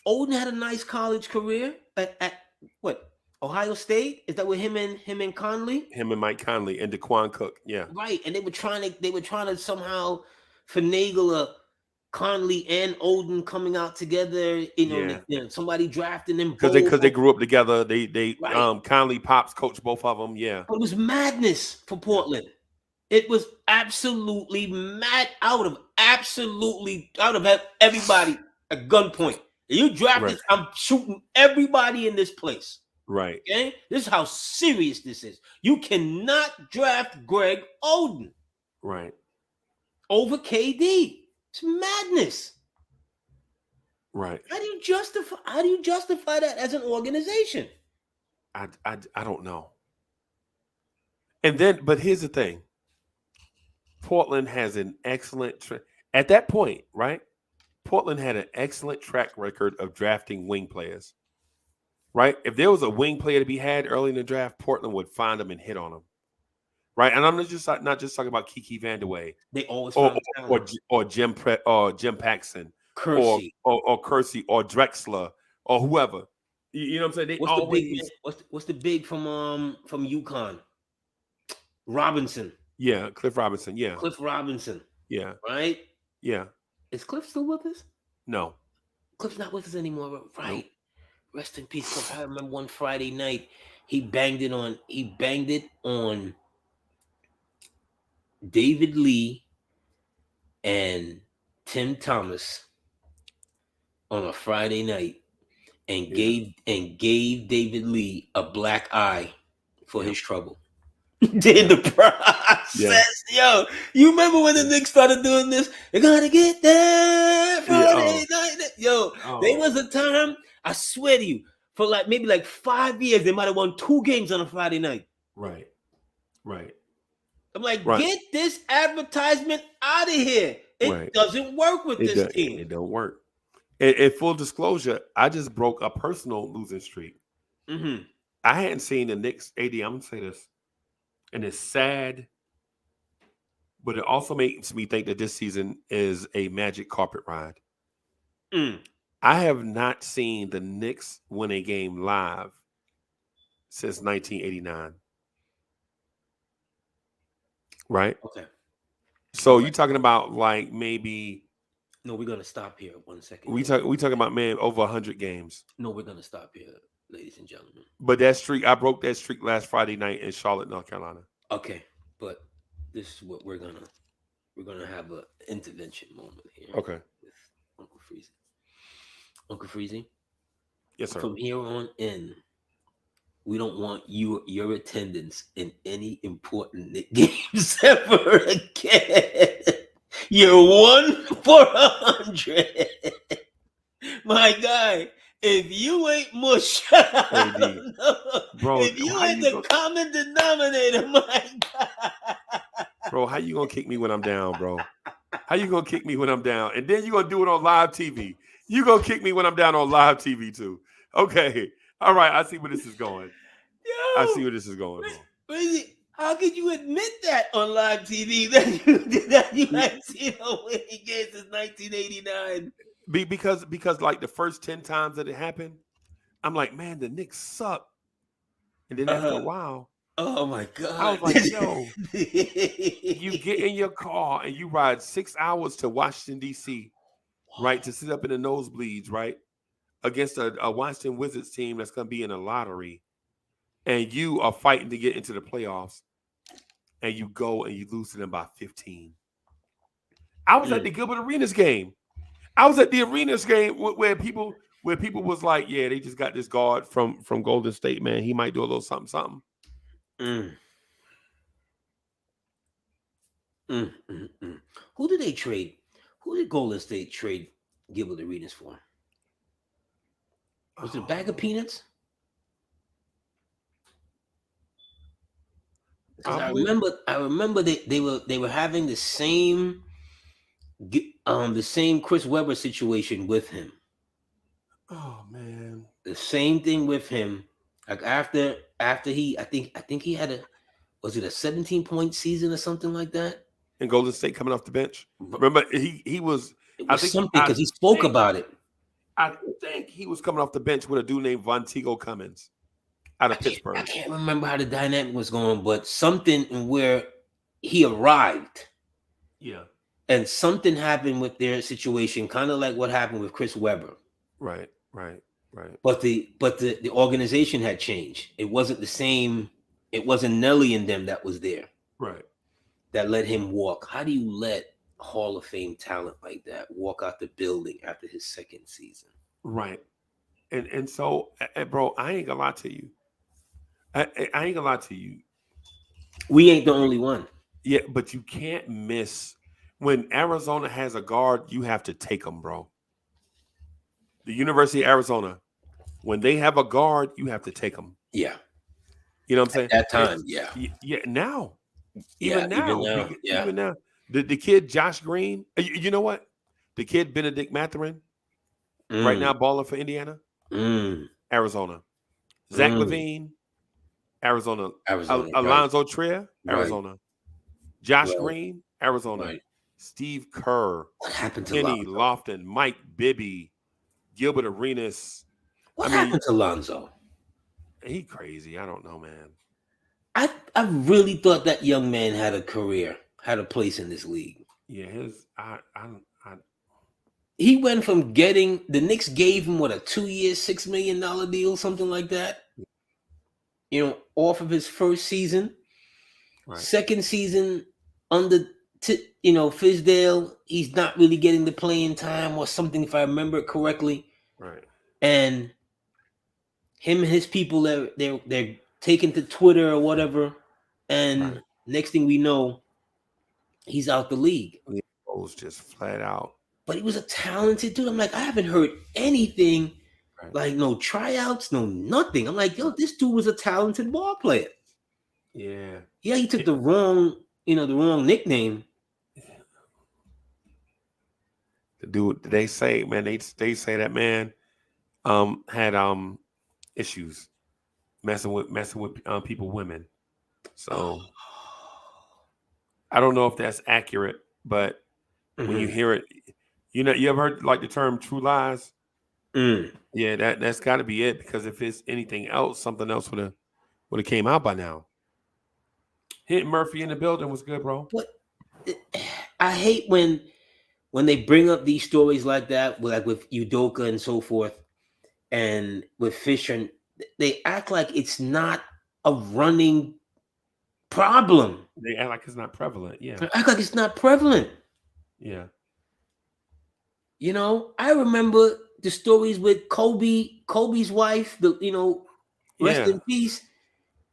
S7: Oden had a nice college career at what? Ohio State? Is that with him and Conley?
S6: Him and Mike Conley and DeQuan Cook, yeah.
S7: Right, and they were trying to somehow finagle a Conley and Oden coming out together. Somebody drafting them
S6: because they grew up together. They right. Conley pops coached both of them. Yeah,
S7: but it was madness for Portland. It was absolutely mad out of everybody at gunpoint. You drafted, right. I'm shooting everybody in this place.
S6: Right.
S7: Okay? This is how serious this is. You cannot draft Greg Oden.
S6: Right.
S7: Over KD. It's madness.
S6: Right.
S7: How do you justify that as an organization?
S6: I don't know. And then, but here's the thing: Portland has an excellent at that point, right? Portland had an excellent track record of drafting wing players. Right? If there was a wing player to be had early in the draft, Portland would find them and hit on them. Right? And I'm not just talking about Kiki Vandeweghe.
S7: They always
S6: or
S7: found
S6: or Jim Paxson
S7: Kersey.
S6: or Kersey or Drexler or whoever. You know what I'm saying? They
S7: What's
S6: always
S7: the big what's the big from UConn? Robinson.
S6: Yeah, Cliff Robinson. Yeah.
S7: Cliff Robinson.
S6: Yeah.
S7: Right?
S6: Yeah.
S7: Is Cliff still with us?
S6: No.
S7: Cliff's not with us anymore. Right.
S6: Nope.
S7: Rest in peace, Cliff. I remember one Friday night he banged it on David Lee and Tim Thomas on a Friday night and gave David Lee a black eye for his trouble. Did the process, yo. You remember when the Knicks started doing this? They're gonna get there Friday night. Yo, there was a time, I swear to you, for maybe 5 years, they might have won 2 games on a Friday night.
S6: Right.
S7: I'm like, get this advertisement out of here. It doesn't work with this team.
S6: It don't work. And full disclosure, I just broke a personal losing streak.
S7: Mm-hmm.
S6: I hadn't seen the Knicks AD. I'm gonna say this, and it's sad, but it also makes me think that this season is a magic carpet ride. I have not seen the Knicks win a game live since 1989. Right?
S7: Okay.
S6: So you're talking about maybe...
S7: No, we're gonna stop here 1 second.
S6: We talking about, man, over 100 games.
S7: No, we're gonna stop here, ladies and gentlemen.
S6: But that streak, I broke that streak last Friday night in Charlotte, North Carolina.
S7: Okay, but this is what we're gonna have an intervention moment here.
S6: Okay.
S7: With Uncle Freezy. Uncle Freezy.
S6: Yes, sir.
S7: From here on in, we don't want your attendance in any important Knick games ever again. You're 1 for 100. My guy, if you ain't mush,
S6: bro,
S7: if you ain't the common denominator, my God.
S6: Bro, how you gonna kick me when I'm down, bro? How you gonna kick me when I'm down? And then you gonna do it on live TV. You gonna kick me when I'm down on live TV too. Okay. All right, I see where this is going.
S7: Yo,
S6: I see where this is going.
S7: Crazy. How could you admit that on live TV that you hadn't seen a winning game since 1989?
S6: Because the first 10 times that it happened, I'm like, man, the Knicks suck. And then after a while,
S7: oh my God,
S6: I was like, yo, you get in your car and you ride 6 hours to Washington, D.C., right, to sit up in the nosebleeds, right, against a Washington Wizards team that's going to be in a lottery, and you are fighting to get into the playoffs, and you go and you lose to them by 15. I was at the Gilbert Arenas game. I was at the Arenas game where people was like, yeah, they just got this guard from Golden State, man. He might do a little something.
S7: Who did they trade? Who did Golden State trade Gilbert Arenas for? Was it a bag of peanuts? Because I remember they were having the same Chris Webber situation with him.
S6: Oh man,
S7: the same thing with him. Like after he, I think he had was it a 17-point season or something like that?
S6: And Golden State coming off the bench. Remember, he was.
S7: I think something because he spoke about it.
S6: I think he was coming off the bench with a dude named Vonteego Cummins out of Pittsburgh.
S7: I can't remember how the dynamic was going, but something where he arrived.
S6: Yeah.
S7: And something happened with their situation, kind of like what happened with Chris Webber.
S6: Right.
S7: But the organization had changed. It wasn't the same. It wasn't Nelly and them that was there.
S6: Right.
S7: That let him walk. How do you let Hall of Fame talent like that walk out the building after his second season?
S6: Right. And so, bro, I ain't gonna lie to you. I ain't gonna lie to you.
S7: We ain't the only one.
S6: Yeah, but you can't miss when Arizona has a guard. You have to take them, bro. The University of Arizona, when they have a guard, you have to take them.
S7: Yeah.
S6: You know what I'm saying?
S7: At that time, yeah.
S6: Yeah, now.
S7: Yeah,
S6: Even now.
S7: yeah.
S6: Even now. The kid, Josh Green, you know what? The kid, Benedict Mathurin, right now balling for Indiana, Arizona. Zach LaVine, Arizona. Alonzo Trier, Arizona. Josh Green, Arizona.
S7: Right.
S6: Steve Kerr.
S7: What happened to
S6: Kenny
S7: Lonzo?
S6: Lofton, Mike Bibby, Gilbert Arenas.
S7: What happened to Lonzo?
S6: He crazy. I don't know, man.
S7: I really thought that young man had a career, had a place in this league.
S6: Yeah,
S7: he went from getting the Knicks gave him a 2-year, $6 million deal, something like that. You know, off of his first season. Right. Second season under Fizdale, he's not really getting the playing time or something, if I remember it correctly.
S6: Right.
S7: And him and his people, they're taken to Twitter or whatever, and next thing we know, he's out the league.
S6: He was just flat out.
S7: But he was a talented dude. I'm like, I haven't heard anything, like no tryouts, no nothing. I'm like, yo, this dude was a talented ball player.
S6: Yeah.
S7: Yeah, he took the wrong nickname.
S6: The dude, they say, man, they say that man had issues messing with people, women. So I don't know if that's accurate, but when you hear it, you ever heard like the term true lies? Yeah, that's got to be it, because if it's anything else, something else would have came out by now. Hitting Murphy in the building was good, bro.
S7: But I hate when they bring up these stories like that, like with Udoka and so forth, and with Fisher, and they act like it's not a running problem.
S6: They act like it's not prevalent. Yeah.
S7: They act like it's not prevalent.
S6: Yeah.
S7: You know, I remember the stories with Kobe's wife, rest in peace,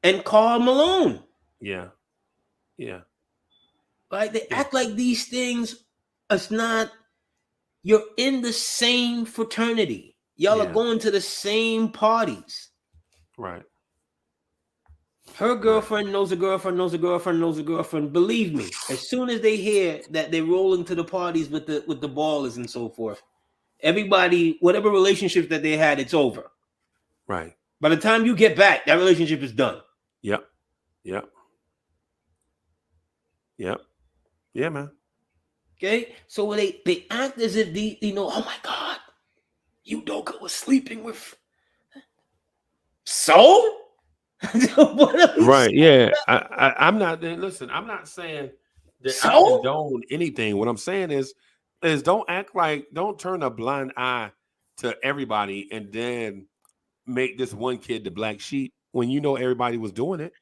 S7: and Karl Malone.
S6: Yeah. Yeah.
S7: Right? They act like these things, it's not, you're in the same fraternity. Y'all are going to the same parties.
S6: Right.
S7: Her girlfriend knows a girlfriend, knows a girlfriend, knows a girlfriend. Believe me, as soon as they hear that they're rolling to the parties with the ballers and so forth, everybody, whatever relationship that they had, it's over.
S6: Right.
S7: By the time you get back, that relationship is done.
S6: Yep. Yeah, man.
S7: Okay, so when they act as if oh my God, Udoka was sleeping with. So.
S6: Right. Yeah. I'm not. Listen, I'm not saying that I condone anything. What I'm saying is don't turn a blind eye to everybody and then make this one kid the black sheep when you know everybody was doing it.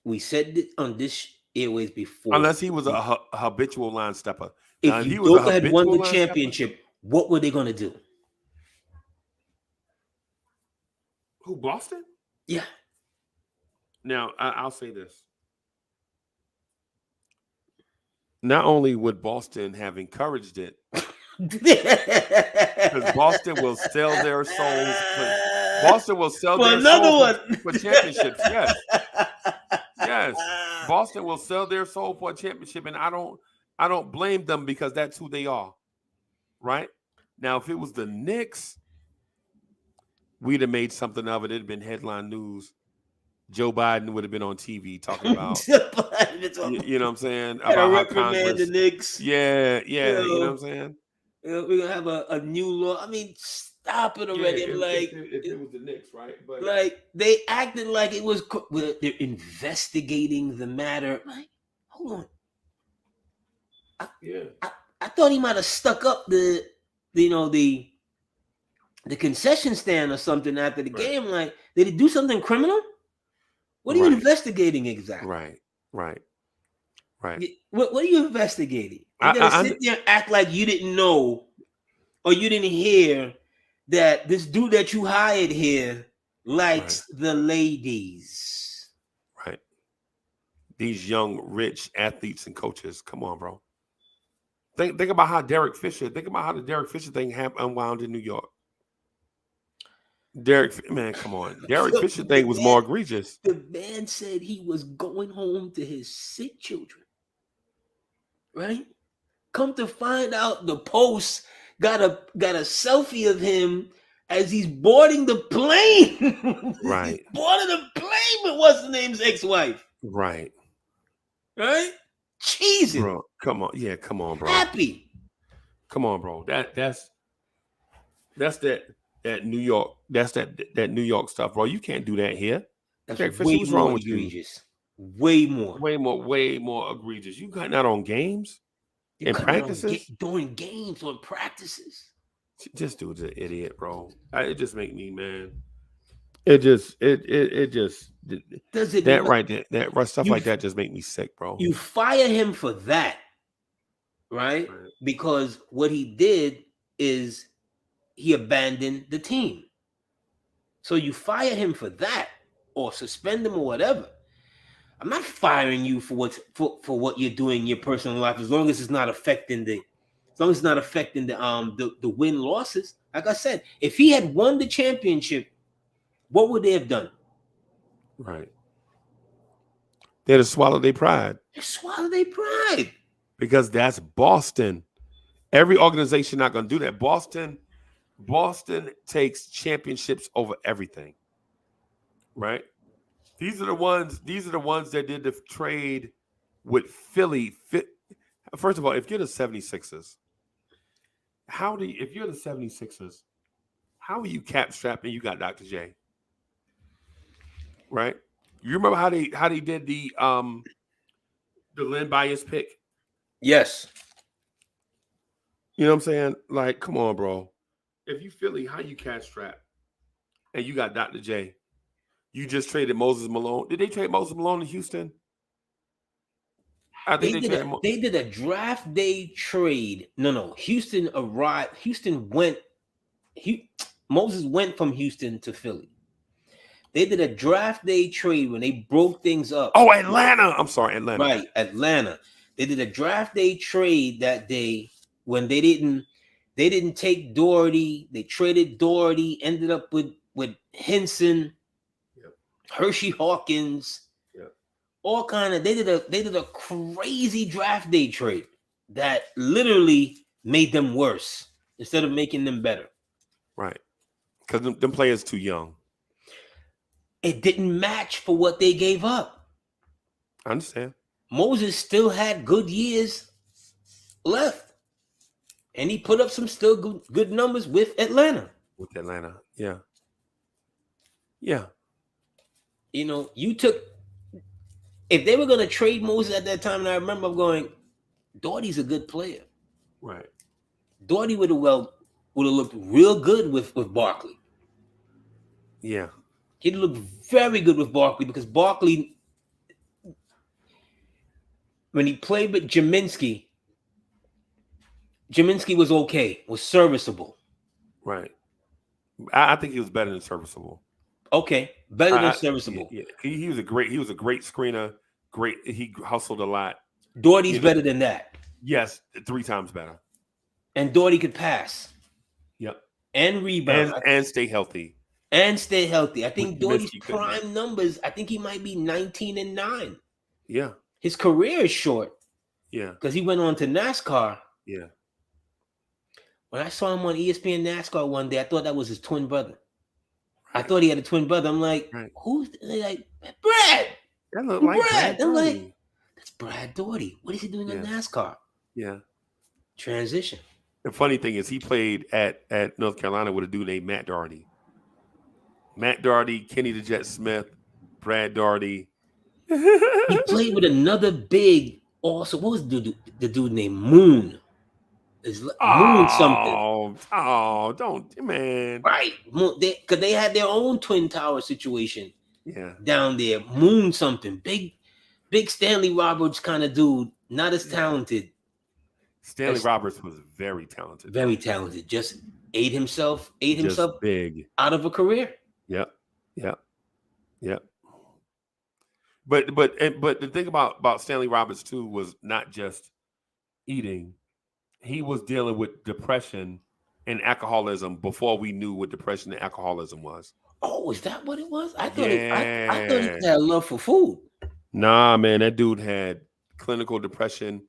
S7: We said it on this airways before.
S6: Unless he was a habitual line stepper.
S7: If Udoka had won the championship, what were they going to do?
S6: Who, Boston?
S7: Yeah.
S6: Now, I'll say this. Not only would Boston have encouraged it, because Boston will sell their souls. Boston will sell their soul for championships. Yes. Yes. Boston will sell their soul for a championship, and I don't blame them, because that's who they are. Right? Now, if it was the Knicks, we'd have made something of it. It'd have been headline news. Joe Biden would have been on TV talking about, you know what I'm saying? About how Congress, the Knicks. Yeah. You know what I'm saying?
S7: We're going to have a new law. I mean, stop it already.
S6: If it was the Knicks, right? But
S7: like, they acted like it was, they're investigating the matter. Like, hold on. I thought he might have stuck up the concession stand or something after the game. Like, did he do something criminal? What are you investigating exactly?
S6: Right.
S7: What are you investigating? You gotta sit there and act like you didn't know or you didn't hear that this dude that you hired here likes the ladies.
S6: Right. These young, rich athletes and coaches. Come on, bro. Think about how the Derek Fisher thing unwound in New York. Derek, man, come on. Derek Fisher thing was more egregious.
S7: The man said he was going home to his sick children. Right? Come to find out, the Post got a selfie of him as he's boarding the plane.
S6: Right.
S7: He's boarding the plane with what's the name's ex-wife.
S6: Right.
S7: Right? Cheesing.
S6: Bro, come on. Yeah, come on, bro.
S7: Happy.
S6: Come on, bro. That's that New York. That's that New York stuff, bro. You can't do that here.
S7: That's
S6: Derek
S7: way
S6: Fisher, what's
S7: more
S6: wrong with
S7: egregious. Way more.
S6: Way more egregious. You got that on games and practices?
S7: Doing games on practices.
S6: This dude's an idiot, bro. It just make me, man. It just does it that right there. That stuff like that just make me sick, bro.
S7: You fire him for that, right? Because what he did is he abandoned the team. So you fire him for that, or suspend him, or whatever. I'm not firing you for what you're doing in your personal life, as long as it's not affecting the win losses. Like I said, if he had won the championship, what would they have done?
S6: Right. They'd have swallowed their pride.
S7: They swallow their pride.
S6: Because that's Boston. Every organization not going to do that. Boston takes championships over everything. Right? These are the ones that did the trade with Philly. First of all, if you're the 76ers, if you're the 76ers, how are you cap strapped and you got Dr. J? Right? You remember how they did the Len Bias pick?
S7: Yes.
S6: You know what I'm saying? Like, come on, bro. If you Philly, how you cap strapped and you got Dr. J? You just traded Moses Malone. Did they trade Moses Malone to Houston? I think
S7: they did a draft day trade. No. Houston arrived. Moses went from Houston to Philly. They did a draft day trade when they broke things up.
S6: Oh, Atlanta. I'm sorry, Atlanta.
S7: Right, Atlanta. They did a draft day trade that day when they didn't take Doherty. They traded Doherty, ended up with Henson, Hershey Hawkins, all kind of. They did a crazy draft day trade that literally made them worse instead of making them better.
S6: Right, because them players too young.
S7: It didn't match for what they gave up.
S6: I understand.
S7: Moses still had good years left, and he put up some still good numbers with Atlanta.
S6: Yeah.
S7: You know, if they were going to trade Moses at that time, and I remember going, Doherty's a good player.
S6: Right.
S7: Doherty would have looked real good with Barkley.
S6: Yeah.
S7: He'd look very good with Barkley because Barkley, when he played with Jaminski was okay, was serviceable.
S6: Right. I think he was better than serviceable.
S7: Okay, better than serviceable.
S6: Yeah. He was a great screener. Great. He hustled a lot.
S7: Doherty's better than that.
S6: Yes, 3 times better.
S7: And Doherty could pass.
S6: Yep.
S7: And rebound.
S6: And stay healthy.
S7: I think Doherty's prime numbers, I think he might be 19-9.
S6: Yeah.
S7: His career is short.
S6: Yeah.
S7: Because he went on to NASCAR.
S6: Yeah.
S7: When I saw him on ESPN NASCAR one day, I thought that was his twin brother. I thought he had a twin brother. I'm like, who's like Brad?
S6: That looked like Brad.
S7: I'm like, that's Brad Doherty. What is he doing in NASCAR?
S6: Yeah.
S7: Transition.
S6: The funny thing is he played at North Carolina with a dude named Matt Doherty. Matt Doherty, Kenny the Jet Smith, Brad Doherty.
S7: He played with another big, also, what was the dude named Moon? Moon something.
S6: Oh, don't, man.
S7: Right. Because they had their own Twin Tower situation down there. Moon something. Big Stanley Roberts kind of dude. Not as talented.
S6: Stanley Roberts was very talented.
S7: Very talented. Just ate himself
S6: big
S7: out of a career.
S6: Yep. But the thing about Stanley Roberts too was not just eating. He was dealing with depression and alcoholism before we knew what depression and alcoholism was.
S7: Oh, is that what it was? I thought I thought he had a love for food.
S6: Nah, man, that dude had clinical depression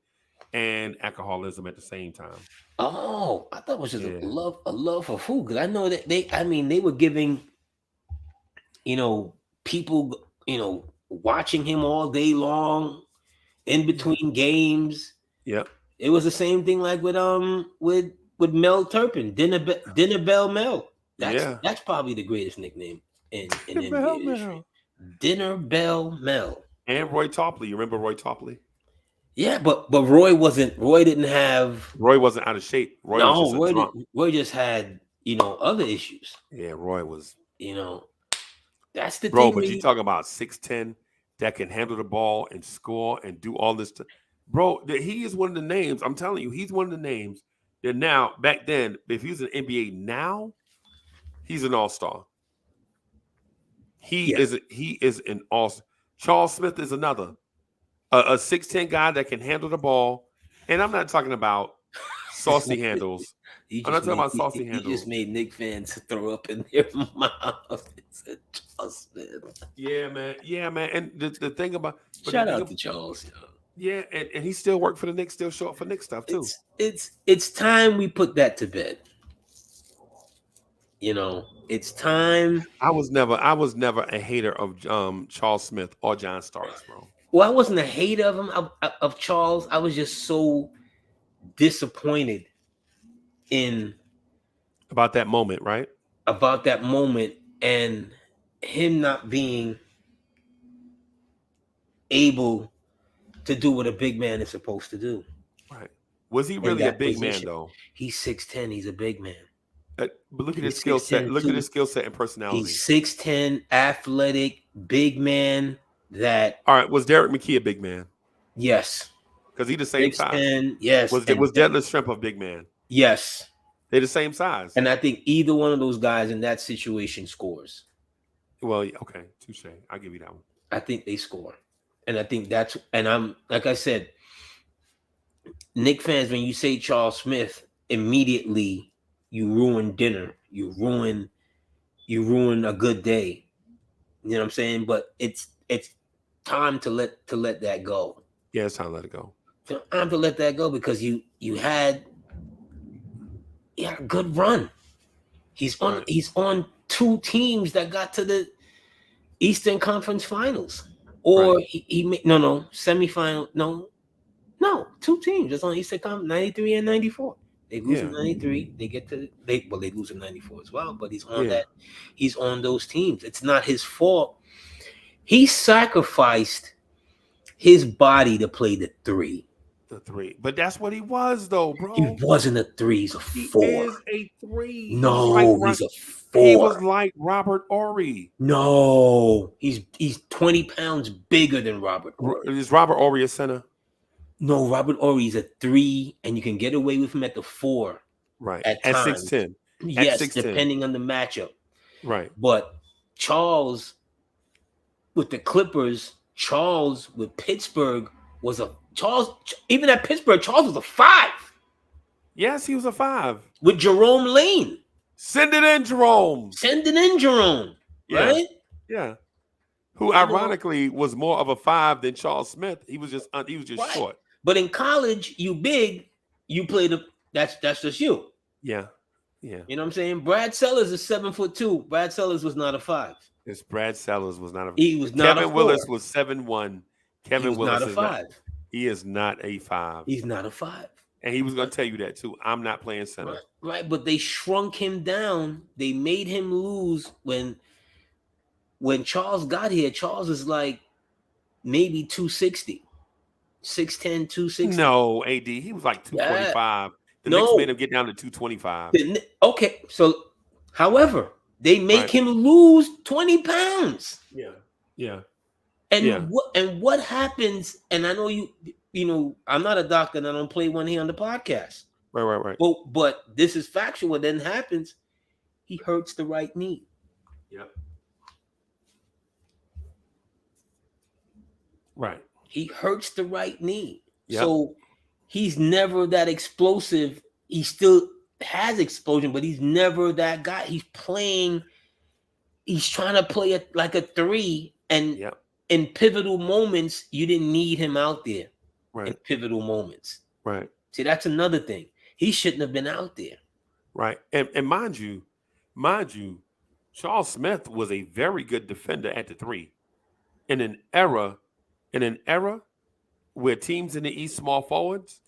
S6: and alcoholism at the same time.
S7: Oh, I thought it was just a love for food, because I know that they were giving, people, watching him all day long in between games.
S6: Yep.
S7: It was the same thing like with Mel Turpin, Dinner Bell Mel. That's probably the greatest nickname in NBA history. Dinner Bell Mel.
S6: And Roy Topley. You remember Roy Topley?
S7: Yeah, but Roy wasn't
S6: out of shape.
S7: Roy just had, other issues.
S6: Yeah, Roy was.
S7: That's the
S6: bro,
S7: thing.
S6: But you talk about 6'10" that can handle the ball and score and do all this. Bro, he is one of the names. I'm telling you, he's one of the names that now, back then, if he was in the NBA now, he's an all-star. He is an all-star. Charles Smith is another. A 6'10" guy that can handle the ball. And I'm not talking about saucy handles. I'm not talking about saucy handles.
S7: You just made Knicks fans throw up in their mouth. Charles Smith.
S6: Yeah, man. And the thing about...
S7: Shout out to Charles.
S6: Yeah, and he still worked for the Knicks, still show up for Knicks stuff, too.
S7: It's time we put that to bed. It's time.
S6: I was never a hater of Charles Smith or John Starks, bro.
S7: Well, I wasn't a hater of him, of Charles. I was just so disappointed
S6: about that moment, right?
S7: About that moment and him not being able to do what a big man is supposed to do.
S6: Right. Was he really a big man, though?
S7: He's 6'10". He's a big man.
S6: But look at his skill set. Look at his skill set and personality.
S7: He's 6'10", athletic, big man.
S6: All right. Was Derek McKee a big man?
S7: Yes.
S6: Because he the same size.
S7: Yes.
S6: Was Deadlift Shrimp a big man?
S7: Yes.
S6: They're the same size.
S7: And I think either one of those guys in that situation scores.
S6: Well, okay. Touche. I'll give you that one.
S7: I think they score. And I think I'm, like I said, Knicks fans, when you say Charles Smith, immediately you ruin dinner. You ruin a good day. You know what I'm saying? But it's time to let that go.
S6: Yeah, it's time to let it go.
S7: Time to let that go, because you had a good run. He's on two teams that got to the Eastern Conference Finals. Or right. he semifinal. No, two teams. That's on Eastern Conference, 93 and 94. They lose in 93. They lose in 94 as well, but he's on that. He's on those teams. It's not his fault. He sacrificed his body to play the three.
S6: But that's what he was, though, bro.
S7: He wasn't a three. He's a four.
S6: He is a three.
S7: No, he's a four.
S6: He was like Robert Horry.
S7: No, he's 20 pounds bigger than Robert Horry.
S6: Is Robert Horry a center?
S7: No, Robert Horry is a three, and you can get away with him at the four.
S6: Right.
S7: At
S6: 6'10".
S7: Yes, 6'10". Depending on the matchup.
S6: Right.
S7: But Charles with the Clippers, Charles with Pittsburgh even at Pittsburgh, Charles was a 5.
S6: Yes, he was a 5.
S7: With Jerome Lane.
S6: Send it in, Jerome.
S7: Right?
S6: Yeah. Who ironically was more of a 5 than Charles Smith. He was just right. Short.
S7: But in college, you big, you play that's just you.
S6: Yeah. Yeah.
S7: You know what I'm saying? Brad Sellers is 7'2". Brad Sellers was not a 5.
S6: Yes, Brad Sellers was not a 5.
S7: He was not
S6: Kevin Willis was 7'1". Kevin Willis
S7: not a 5.
S6: He is not a 5.
S7: He's not a 5.
S6: And he was going to tell you that too. I'm not playing center.
S7: Right, but they shrunk him down. They made him lose when Charles got here. Charles is like maybe 260. 6'10", 260.
S6: No, AD. He was like 245. The Knicks made him get down to 225.
S7: Okay, so however, they make him lose 20 pounds.
S6: Yeah.
S7: And what happens, and I know you know, I'm not a doctor and I don't play one here on the podcast.
S6: Right.
S7: But this is factual. What then happens, he hurts the right knee.
S6: Yep. Right.
S7: He hurts the right knee.
S6: Yep.
S7: So he's never that explosive. He's still has explosion, but he's never that guy. He's trying to play it like a 3, and in pivotal moments, you didn't need him out there. In pivotal moments.
S6: Right.
S7: See, that's another thing. He shouldn't have been out there.
S6: Right. And mind you, Charles Smith was a very good defender at the 3. In an era where teams in the East small forwards,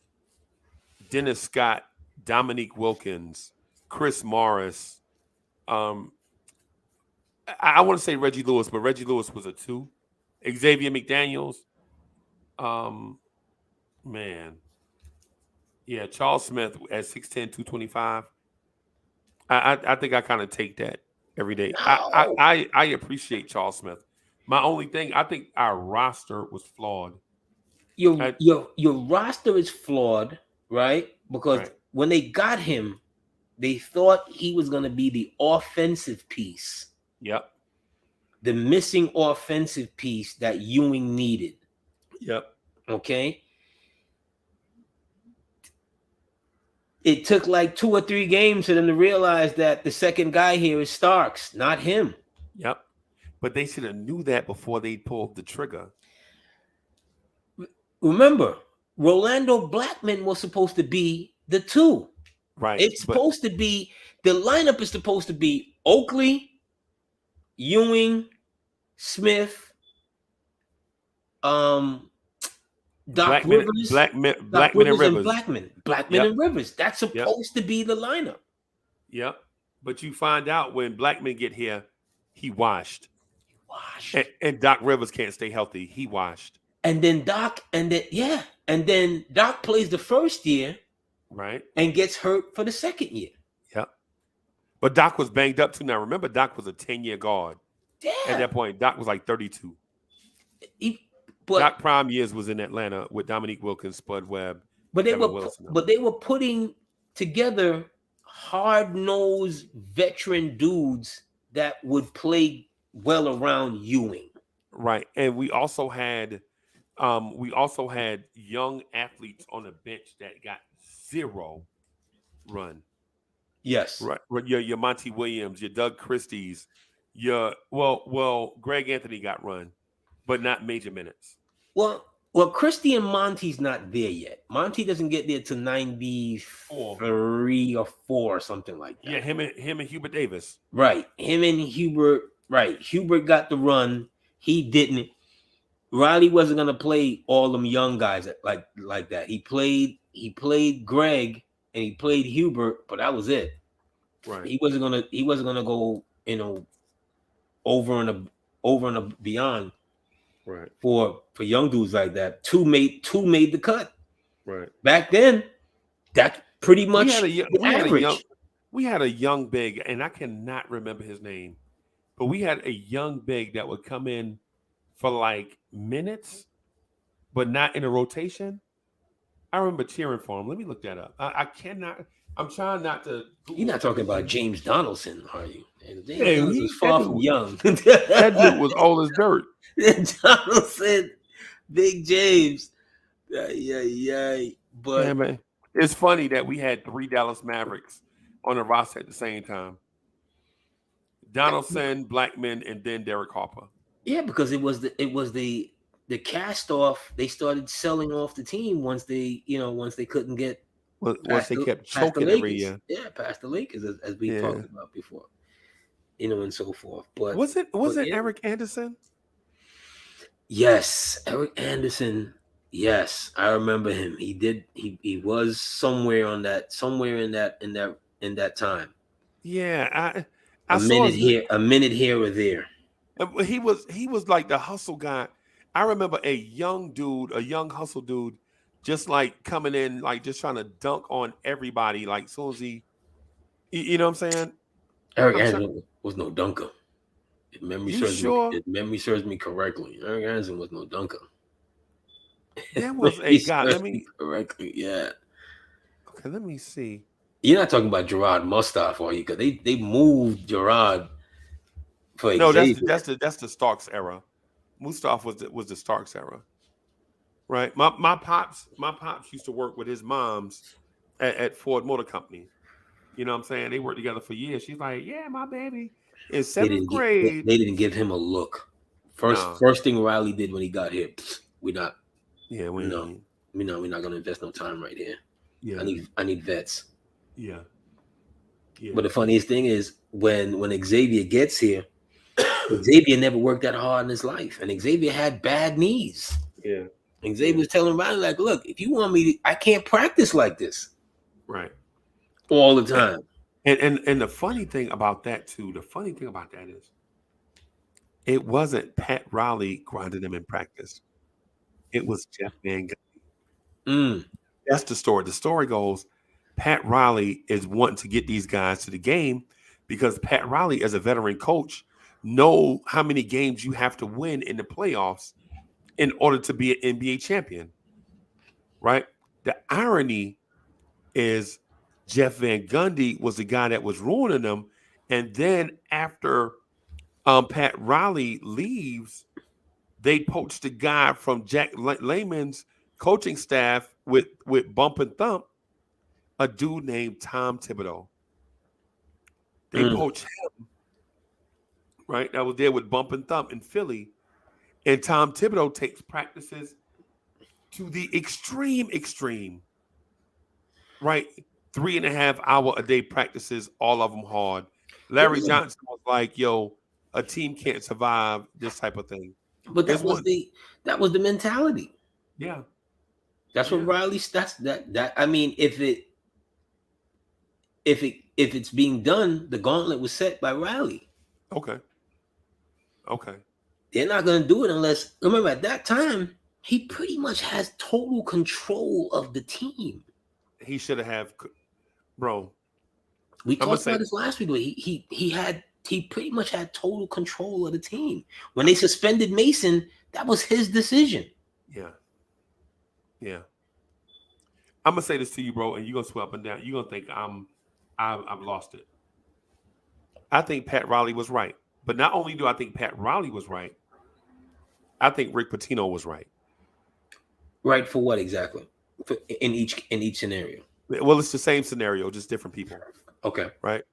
S6: Dennis Scott, Dominique Wilkins, Chris Morris, I want to say Reggie Lewis, but Reggie Lewis was a 2. Xavier McDaniels, man. Yeah, Charles Smith at 6'10", 225. I think I kind of take that every day. I appreciate Charles Smith. My only thing, I think our roster was flawed.
S7: Your roster is flawed, right? Because when they got him, they thought he was going to be the offensive piece.
S6: Yep.
S7: The missing offensive piece that Ewing needed.
S6: Yep.
S7: Okay. It took like 2 or 3 games for them to realize that the second guy here is Starks, not him.
S6: Yep. But they should have knew that before they pulled the trigger.
S7: Remember, Rolando Blackman was supposed to be the 2.
S6: Right.
S7: It's supposed to be, the lineup is supposed to be Oakley, Ewing, Smith, Doc Rivers,
S6: Blackman and Rivers.
S7: Blackman and Rivers. That's supposed to be the lineup.
S6: Yep. But you find out when Blackman get here, he washed. And Doc Rivers can't stay healthy. He washed.
S7: And then Doc plays the first year,
S6: right, and
S7: gets hurt for the second year.
S6: Yep. But Doc was banged up too. Now remember, Doc was a 10-year guard.
S7: Yeah.
S6: At that point, Doc was like 32. Doc prime years was in Atlanta with Dominique Wilkins, Spud Webb.
S7: But they were putting together hard-nosed veteran dudes that would play well around Ewing.
S6: Right. And we also had young athletes on the bench that got 0 run.
S7: Yes.
S6: Right. Your Monty Williams, your Doug Christie's, Greg Anthony got run, but not major minutes.
S7: Well, Christie and Monty's not there yet. Monty doesn't get there till 93 or 4 or something like that.
S6: Yeah, him and Hubert Davis.
S7: Right. Him and Hubert. Right. Hubert got the run. He didn't. Riley wasn't gonna play all them young guys like that. He played Greg and he played Hubert, but that was it.
S6: Right.
S7: He wasn't gonna go, over and beyond.
S6: Right.
S7: For young dudes like that. Two made the cut.
S6: Right.
S7: Back then, that's pretty much average.
S6: We had a young big, and I cannot remember his name, but we had a young big that would come in for like minutes, but not in a rotation. I remember cheering for him. Let me look that up. I cannot. I'm trying not to.
S7: You're not talking about James Donaldson, are you?
S6: James
S7: was far from young.
S6: That dude was old as dirt.
S7: Donaldson, Big James. Yeah. But
S6: yeah, man. It's funny that we had 3 Dallas Mavericks on the roster at the same time. Donaldson, Blackman, and then Derek Harper.
S7: Yeah, because it was the cast off. They started selling off the team once they couldn't get.
S6: Once they kept choking every year.
S7: Yeah, past the Lakers, as we talked about before. And so forth. But
S6: was it Eric Anderson?
S7: Yes, Eric Anderson. Yes, I remember him. He did. He was somewhere in that time.
S6: Yeah,
S7: a minute here or there.
S6: He was like the hustle guy. I remember a young hustle dude, just like coming in, like just trying to dunk on everybody. Like soon as he, you know what I'm saying?
S7: Eric Anderson was no dunker. If memory serves me correctly, Eric Anderson was no dunker.
S6: There was a guy. Let me
S7: correctly. Yeah.
S6: Okay, let me see.
S7: You're not talking about Gerard Mustaf, are you? Because they moved Gerard for
S6: no. That's the Starks era. Mustaf was the Starks era, right? My pops used to work with his moms at Ford Motor Company, You know what I'm saying? They worked together for years. She's like, yeah, my baby in
S7: They
S6: 7th grade.
S7: they didn't give him a look. First thing Riley did when he got here, we're not.
S6: Yeah,
S7: we're not gonna invest no time right here.
S6: Yeah,
S7: I need vets.
S6: Yeah.
S7: But the funniest thing is when Xavier gets here, Xavier never worked that hard in his life, and Xavier had bad knees.
S6: Yeah.
S7: And Xavier was telling Riley, like, look, if you want me to, I can't practice like this.
S6: Right.
S7: All the time.
S6: And the funny thing about that too, is it wasn't Pat Riley grinding them in practice. It was Jeff Van Gundy. That's the story. The story goes, Pat Riley is wanting to get these guys to the game because Pat Riley, as a veteran coach, know how many games you have to win in the playoffs in order to be an NBA champion, right? The irony is Jeff Van Gundy was the guy that was ruining them. And then after Pat Riley leaves, they poached a guy from Jack Layman's coaching staff with bump and thump, a dude named Tom Thibodeau. They poached him, right? That was there with bump and thump in Philly. And Tom Thibodeau takes practices to the extreme, right? 3.5 hour a day practices, all of them hard. Larry Johnson was like, yo, a team can't survive this type of thing.
S7: But that was the mentality.
S6: Yeah.
S7: That's what Riley's that I mean, if it's being done, the gauntlet was set by Riley.
S6: Okay.
S7: They're not going to do it unless, remember, at that time, he pretty much has total control of the team.
S6: He should have, bro.
S7: We talked about this last week. He pretty much had total control of the team. When they suspended Mason, that was his decision.
S6: Yeah. I'm gonna say this to you, bro, and you're gonna swear up and down. You're gonna think I've lost it. I think Pat Riley was right. But not only do I think Pat Riley was right, I think Rick Pitino was right.
S7: Right for what exactly? In each scenario.
S6: Well, it's the same scenario, just different people.
S7: Okay.
S6: Right?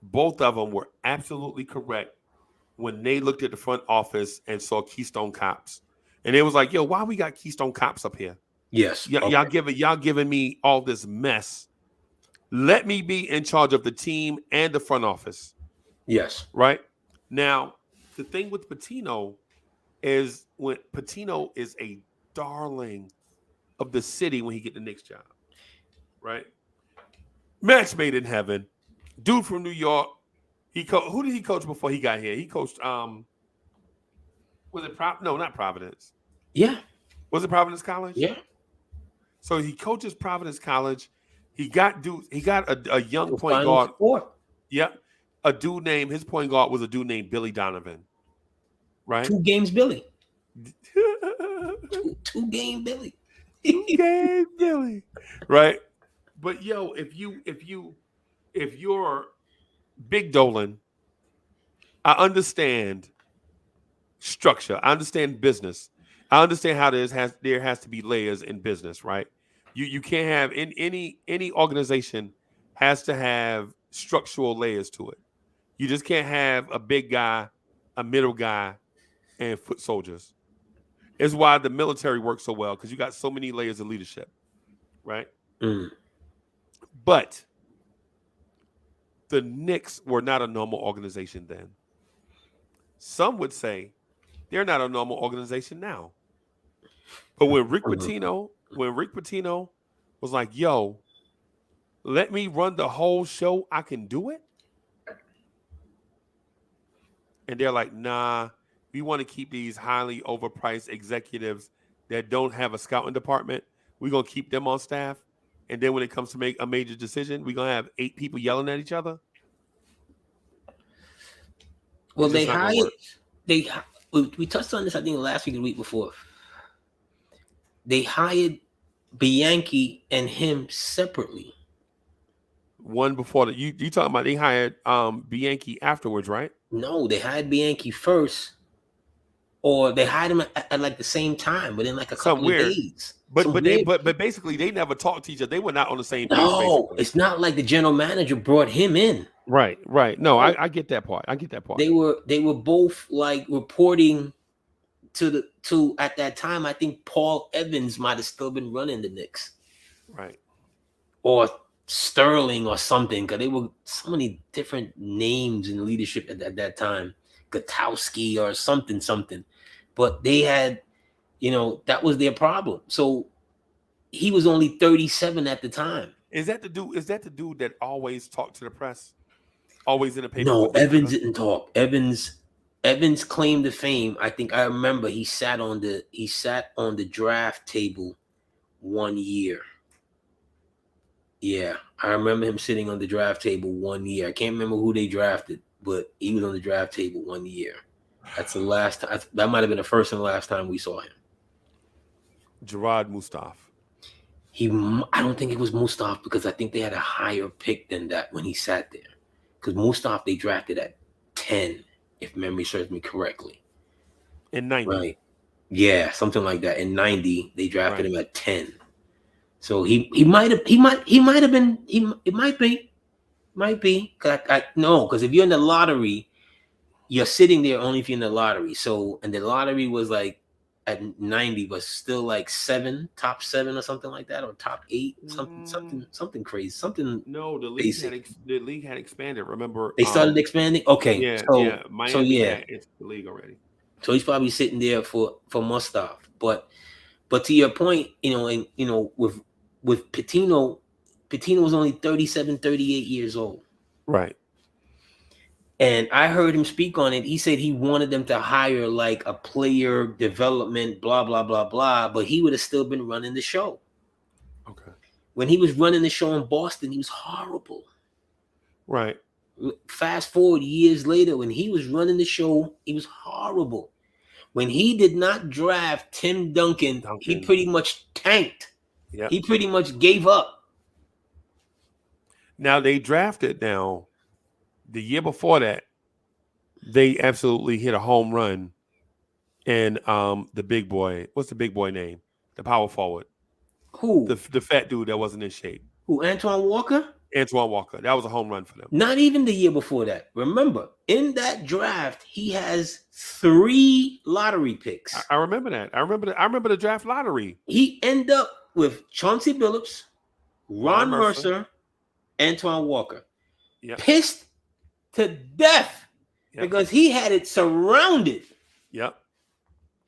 S6: Both of them were absolutely correct when they looked at the front office and saw Keystone Cops. And it was like, yo, why we got Keystone Cops up here?
S7: Yes.
S6: Y'all giving me all this mess. Let me be in charge of the team and the front office.
S7: Yes.
S6: Right? Now, the thing with Pitino is when Pitino is a darling of the city when he get the Knicks job. Right? Match made in heaven. Dude from New York. Who did he coach before he got here? He coached was it not Providence.
S7: Yeah.
S6: Was it Providence College?
S7: Yeah.
S6: So he coaches Providence College. He got a young point guard. Yeah. His point guard was a dude named Billy Donovan. Right?
S7: 2 games Billy. 2 game Billy.
S6: 2 game Billy. Right? But yo, if you're Big Dolan, I understand structure. I understand business. I understand how there has to be layers in business, right? You can't have in any organization has to have structural layers to it. You just can't have a big guy, a middle guy, and foot soldiers. It's why the military works so well, because you got so many layers of leadership, right? But the Knicks were not a normal organization then. Some would say they're not a normal organization now. But when Rick Pitino was like, yo, let me run the whole show, I can do it. And they're like, nah, we want to keep these highly overpriced executives that don't have a scouting department. We're going to keep them on staff. And then when it comes to make a major decision, we're going to have 8 people yelling at each other.
S7: Well, we touched on this, I think, last week or the week before. They hired Bianchi and him separately.
S6: One before you talking about they hired Bianchi afterwards, right?
S7: No, they hired Bianchi first, or they hired him at like the same time, but in like a couple of days.
S6: But basically they never talked to each other. They were not on the same page.
S7: No,
S6: basically.
S7: it's not like the general manager brought him in.
S6: Right. No, I get that part.
S7: They were both like reporting to at that time. I think Paul Evans might have still been running the Knicks.
S6: Right.
S7: Or Sterling or something, because they were so many different names in leadership at that time. Gutowski or something. But they had, that was their problem. So he was only 37 at the time.
S6: Is that the dude that always talked to the press? Always in the paper?
S7: No, Evans didn't talk. Evans claimed to fame. I think I remember he sat on the draft table one year. Yeah, I remember him sitting on the draft table 1 year. I can't remember who they drafted, but he was on the draft table 1 year. That's the last time. That might have been the first and last time we saw him.
S6: Gerard Mustaf.
S7: I don't think it was Mustaf, because I think they had a higher pick than that when he sat there. Because Mustaf they drafted at 10, if memory serves me correctly.
S6: In 90.
S7: Right. Yeah, something like that. In 90, they drafted him at 10. So it might be. Because if you're in the lottery, you're sitting there only if you're in the lottery. So, and the lottery was like at 90, but still like top 7 or something like that, or top 8, something crazy, something.
S6: No, the league had expanded. Remember,
S7: they started expanding. Okay,
S6: yeah, Miami had the league already.
S7: So he's probably sitting there for Mustaf, but to your point, with Pitino was only 37, 38 years old.
S6: Right.
S7: And I heard him speak on it. He said he wanted them to hire like a player development, blah, blah, blah, blah, but he would have still been running the show.
S6: Okay.
S7: When he was running the show in Boston, he was horrible.
S6: Right.
S7: Fast forward years later, when he was running the show, he was horrible. When he did not draft Tim Duncan. He pretty much tanked. Yep. He pretty much gave up.
S6: Now they drafted the year before that, they absolutely hit a home run. And the big boy, what's the big boy name? The power forward.
S7: Who?
S6: The fat dude that wasn't in shape.
S7: Who, Antoine Walker?
S6: Antoine Walker. That was a home run for them.
S7: Not even the year before that. Remember, in that draft, he has 3 lottery picks.
S6: I remember that. I remember the draft lottery.
S7: He ended up with Chauncey Billups, Ron Mercer, Antoine Walker.
S6: Yep.
S7: Pissed to death because he had it surrounded.
S6: Yep.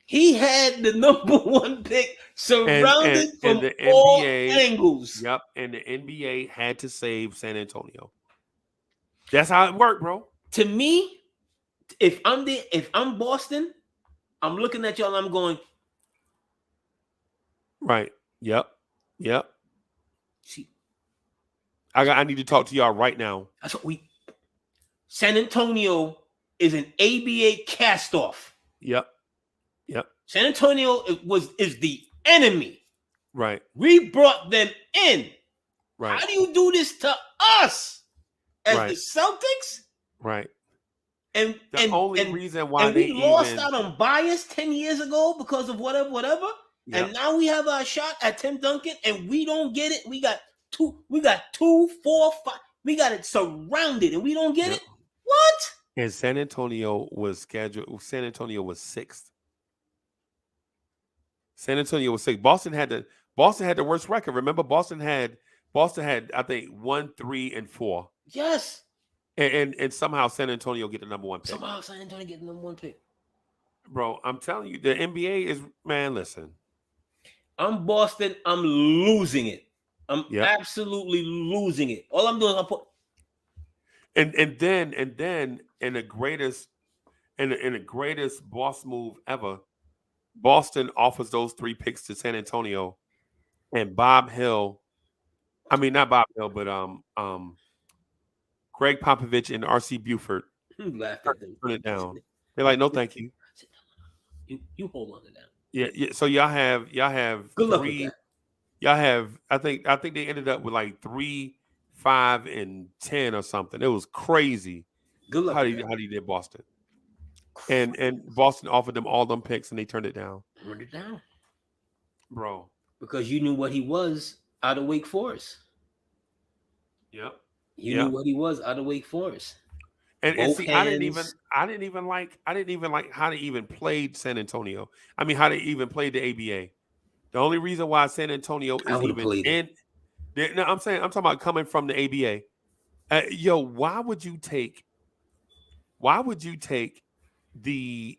S7: He had the number 1 pick surrounded from
S6: the
S7: all
S6: NBA,
S7: angles.
S6: Yep. And the NBA had to save San Antonio. That's how it worked, bro.
S7: To me, if I'm Boston, I'm looking at y'all and I'm going.
S6: Right. Yep. See, I need to talk to y'all right now.
S7: That's what San Antonio is an ABA cast-off.
S6: Yep.
S7: San Antonio is the enemy.
S6: Right.
S7: We brought them in.
S6: Right.
S7: How do you do this to us as the Celtics?
S6: Right.
S7: And
S6: the only reason why they
S7: lost out on bias 10 years ago because of whatever.
S6: Yep.
S7: And now we have our shot at Tim Duncan and we don't get it. We got 2, 4, 5. We got it surrounded and we don't get it. What?
S6: And San Antonio was 6th. San Antonio was 6th. Boston had the worst record. Remember, Boston had I think 1, 3, and 4.
S7: Yes.
S6: And somehow San Antonio get the number 1 pick.
S7: Somehow San Antonio get the number 1 pick.
S6: Bro, I'm telling you, the NBA is, man, listen.
S7: I'm Boston. I'm losing it. I'm absolutely losing it. All I'm doing is I'm put.
S6: And then in the greatest boss move ever, Boston offers those 3 picks to San Antonio, and Bob Hill. I mean, not Bob Hill, but Greg Popovich and R.C. Buford
S7: laughed at them.
S6: Turn it down. They're like, no, thank you.
S7: You hold on to that.
S6: Yeah. So y'all have
S7: good luck
S6: 3.
S7: With that.
S6: Y'all have. I think they ended up with like 3, 5, and 10 or something. It was crazy.
S7: Good luck.
S6: How you did Boston. And Boston offered them all them picks and they turned it down.
S7: Turned it down.
S6: Bro.
S7: Because you knew what he was out of Wake Forest.
S6: Yep.
S7: You knew what he was out of Wake Forest.
S6: And see, I didn't even like how they even played San Antonio. I mean, how they even played the ABA. The only reason why San Antonio is even in. No, I'm talking about coming from the ABA. Why would you take the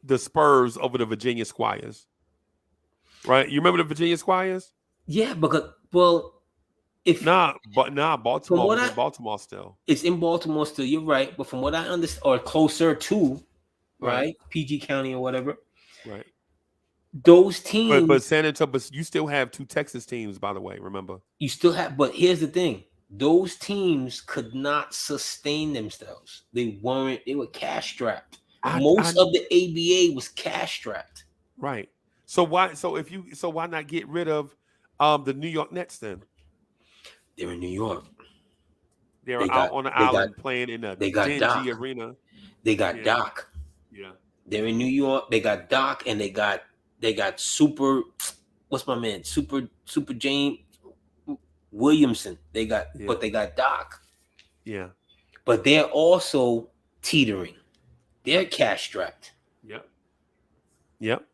S6: the Spurs over the Virginia Squires? Right? You remember the Virginia Squires?
S7: Yeah, because
S6: Baltimore was in Baltimore still.
S7: It's in Baltimore still. You're right, but from what I understand, or closer to, right, PG County or whatever,
S6: right.
S7: Those teams,
S6: but San Antonio, but you still have 2 Texas teams, by the way. Remember,
S7: you still have. But here's the thing: those teams could not sustain themselves. They weren't. They were cash strapped. Most of the ABA was cash strapped.
S6: Right. So why not get rid of the New York Nets then?
S7: They're in New York.
S6: They're out on the island playing in a dingy arena.
S7: They got Doc.
S6: Yeah.
S7: They're in New York. They got Doc, and they got Super. What's my man? Super James Williamson. But they got Doc.
S6: Yeah.
S7: But they're also teetering. They're cash strapped.
S6: Yep.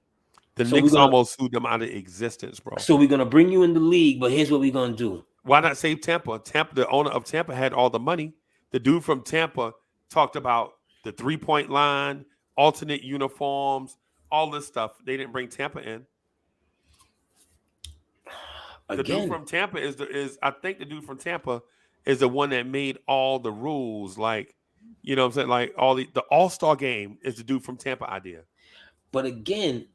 S6: The Knicks almost sued them out of existence, bro.
S7: So we're gonna bring you in the league, but here's what we're gonna do.
S6: Why not save Tampa? The owner of Tampa had all the money. The dude from Tampa talked about the 3-point line, alternate uniforms, all this stuff. They didn't bring Tampa in. The dude from Tampa I think the dude from Tampa is the one that made all the rules. Like, you know what I'm saying? Like all the All-Star game is the dude from Tampa idea.
S7: But again,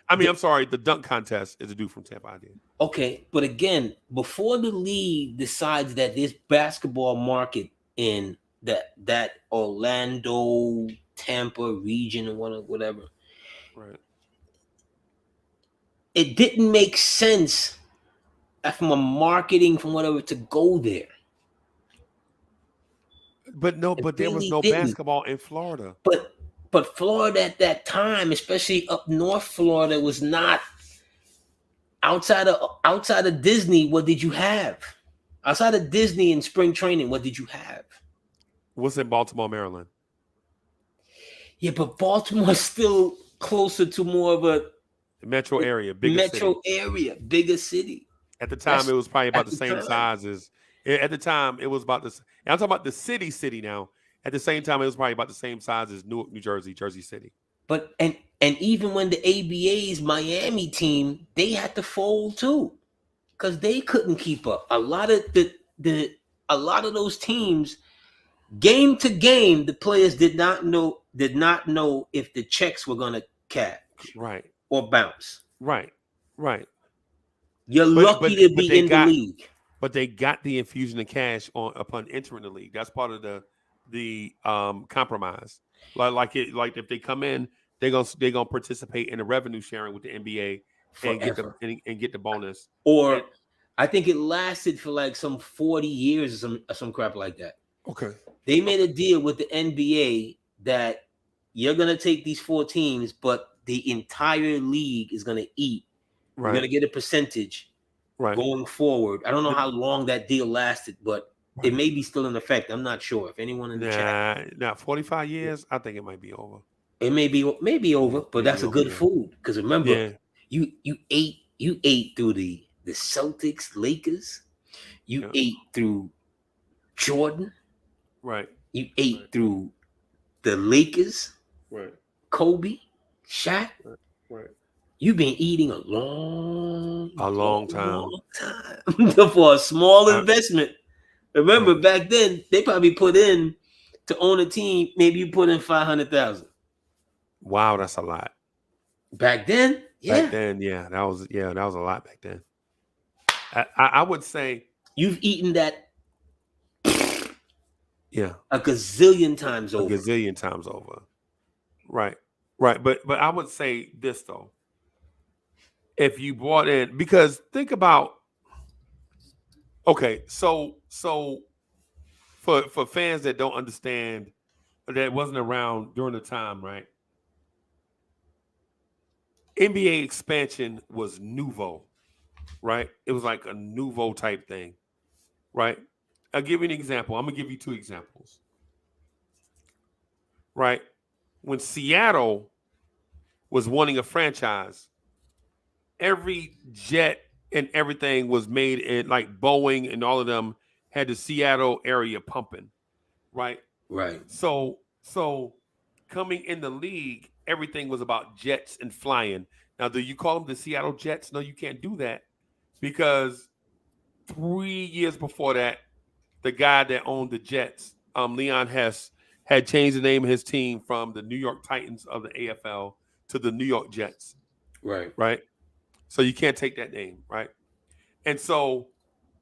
S6: I'm sorry, the dunk contest is the dude from Tampa idea.
S7: Okay, but again, before the league decides that this basketball market in that Orlando, Tampa region or whatever,
S6: right?
S7: It didn't make sense from a marketing from whatever to go there.
S6: But there was no basketball in Florida.
S7: But Florida at that time, especially up North Florida, was not outside of Disney. What did you have? Outside of Disney and spring training, what did you have?
S6: What's in Baltimore, Maryland?
S7: Yeah, but Baltimore's still closer to more of a
S6: metro area,
S7: bigger city.
S6: At the time, it was probably about the same size as. At the time, it was about this. I'm talking about the city now. At the same time, it was probably about the same size as Newark, New Jersey, Jersey City.
S7: But and even when the ABA's Miami team, they had to fold too, because they couldn't keep up. A lot of those teams, game to game, the players did not know if the checks were gonna catch,
S6: right,
S7: or bounce,
S6: right.
S7: You're lucky to be in the league.
S6: But they got the infusion of cash upon entering the league. That's part of the compromise. Like if they come in, they're gonna participate in the revenue sharing with the NBA and get the bonus.
S7: I think it lasted for like some 40 years or some crap like that.
S6: Okay.
S7: They made a deal with the NBA that you're gonna take these 4 teams, but the entire league is gonna eat. Right. You're gonna get a percentage. Right. Going forward. I don't know how long that deal lasted, but it may be still in effect. I'm not sure. If anyone in the chat.
S6: 45 years, I think it might be over.
S7: It may be over, but that's a good food. Because remember, you ate through the Celtics, Lakers. You ate through Jordan.
S6: Right.
S7: You ate through the Lakers.
S6: Right.
S7: Kobe, Shaq.
S6: Right.
S7: You've been eating a long time for a small investment. Remember, back then they probably put in to own a team. Maybe you put in $500,000.
S6: Wow, that's a lot.
S7: Back then,
S6: that was a lot back then. I would say
S7: you've eaten that.
S6: Yeah,
S7: a gazillion times over.
S6: Right. But I would say this though. If you brought in, because think about, okay, so for fans that don't understand, that wasn't around during the time, right? NBA expansion was nouveau, right? It was like a nouveau type thing, right? I'll give you an example. I'm gonna give you two examples, right? When Seattle was wanting a franchise, every jet and everything was made in, like Boeing and all of them had the Seattle area pumping, right?
S7: Right.
S6: So coming in the league, everything was about jets and flying. Now, do you call them the Seattle Jets? No, you can't do that because 3 years before that, the guy that owned the Jets, Leon Hess, had changed the name of his team from the New York Titans of the AFL to the New York Jets.
S7: Right.
S6: Right. So you can't take that name, right? And so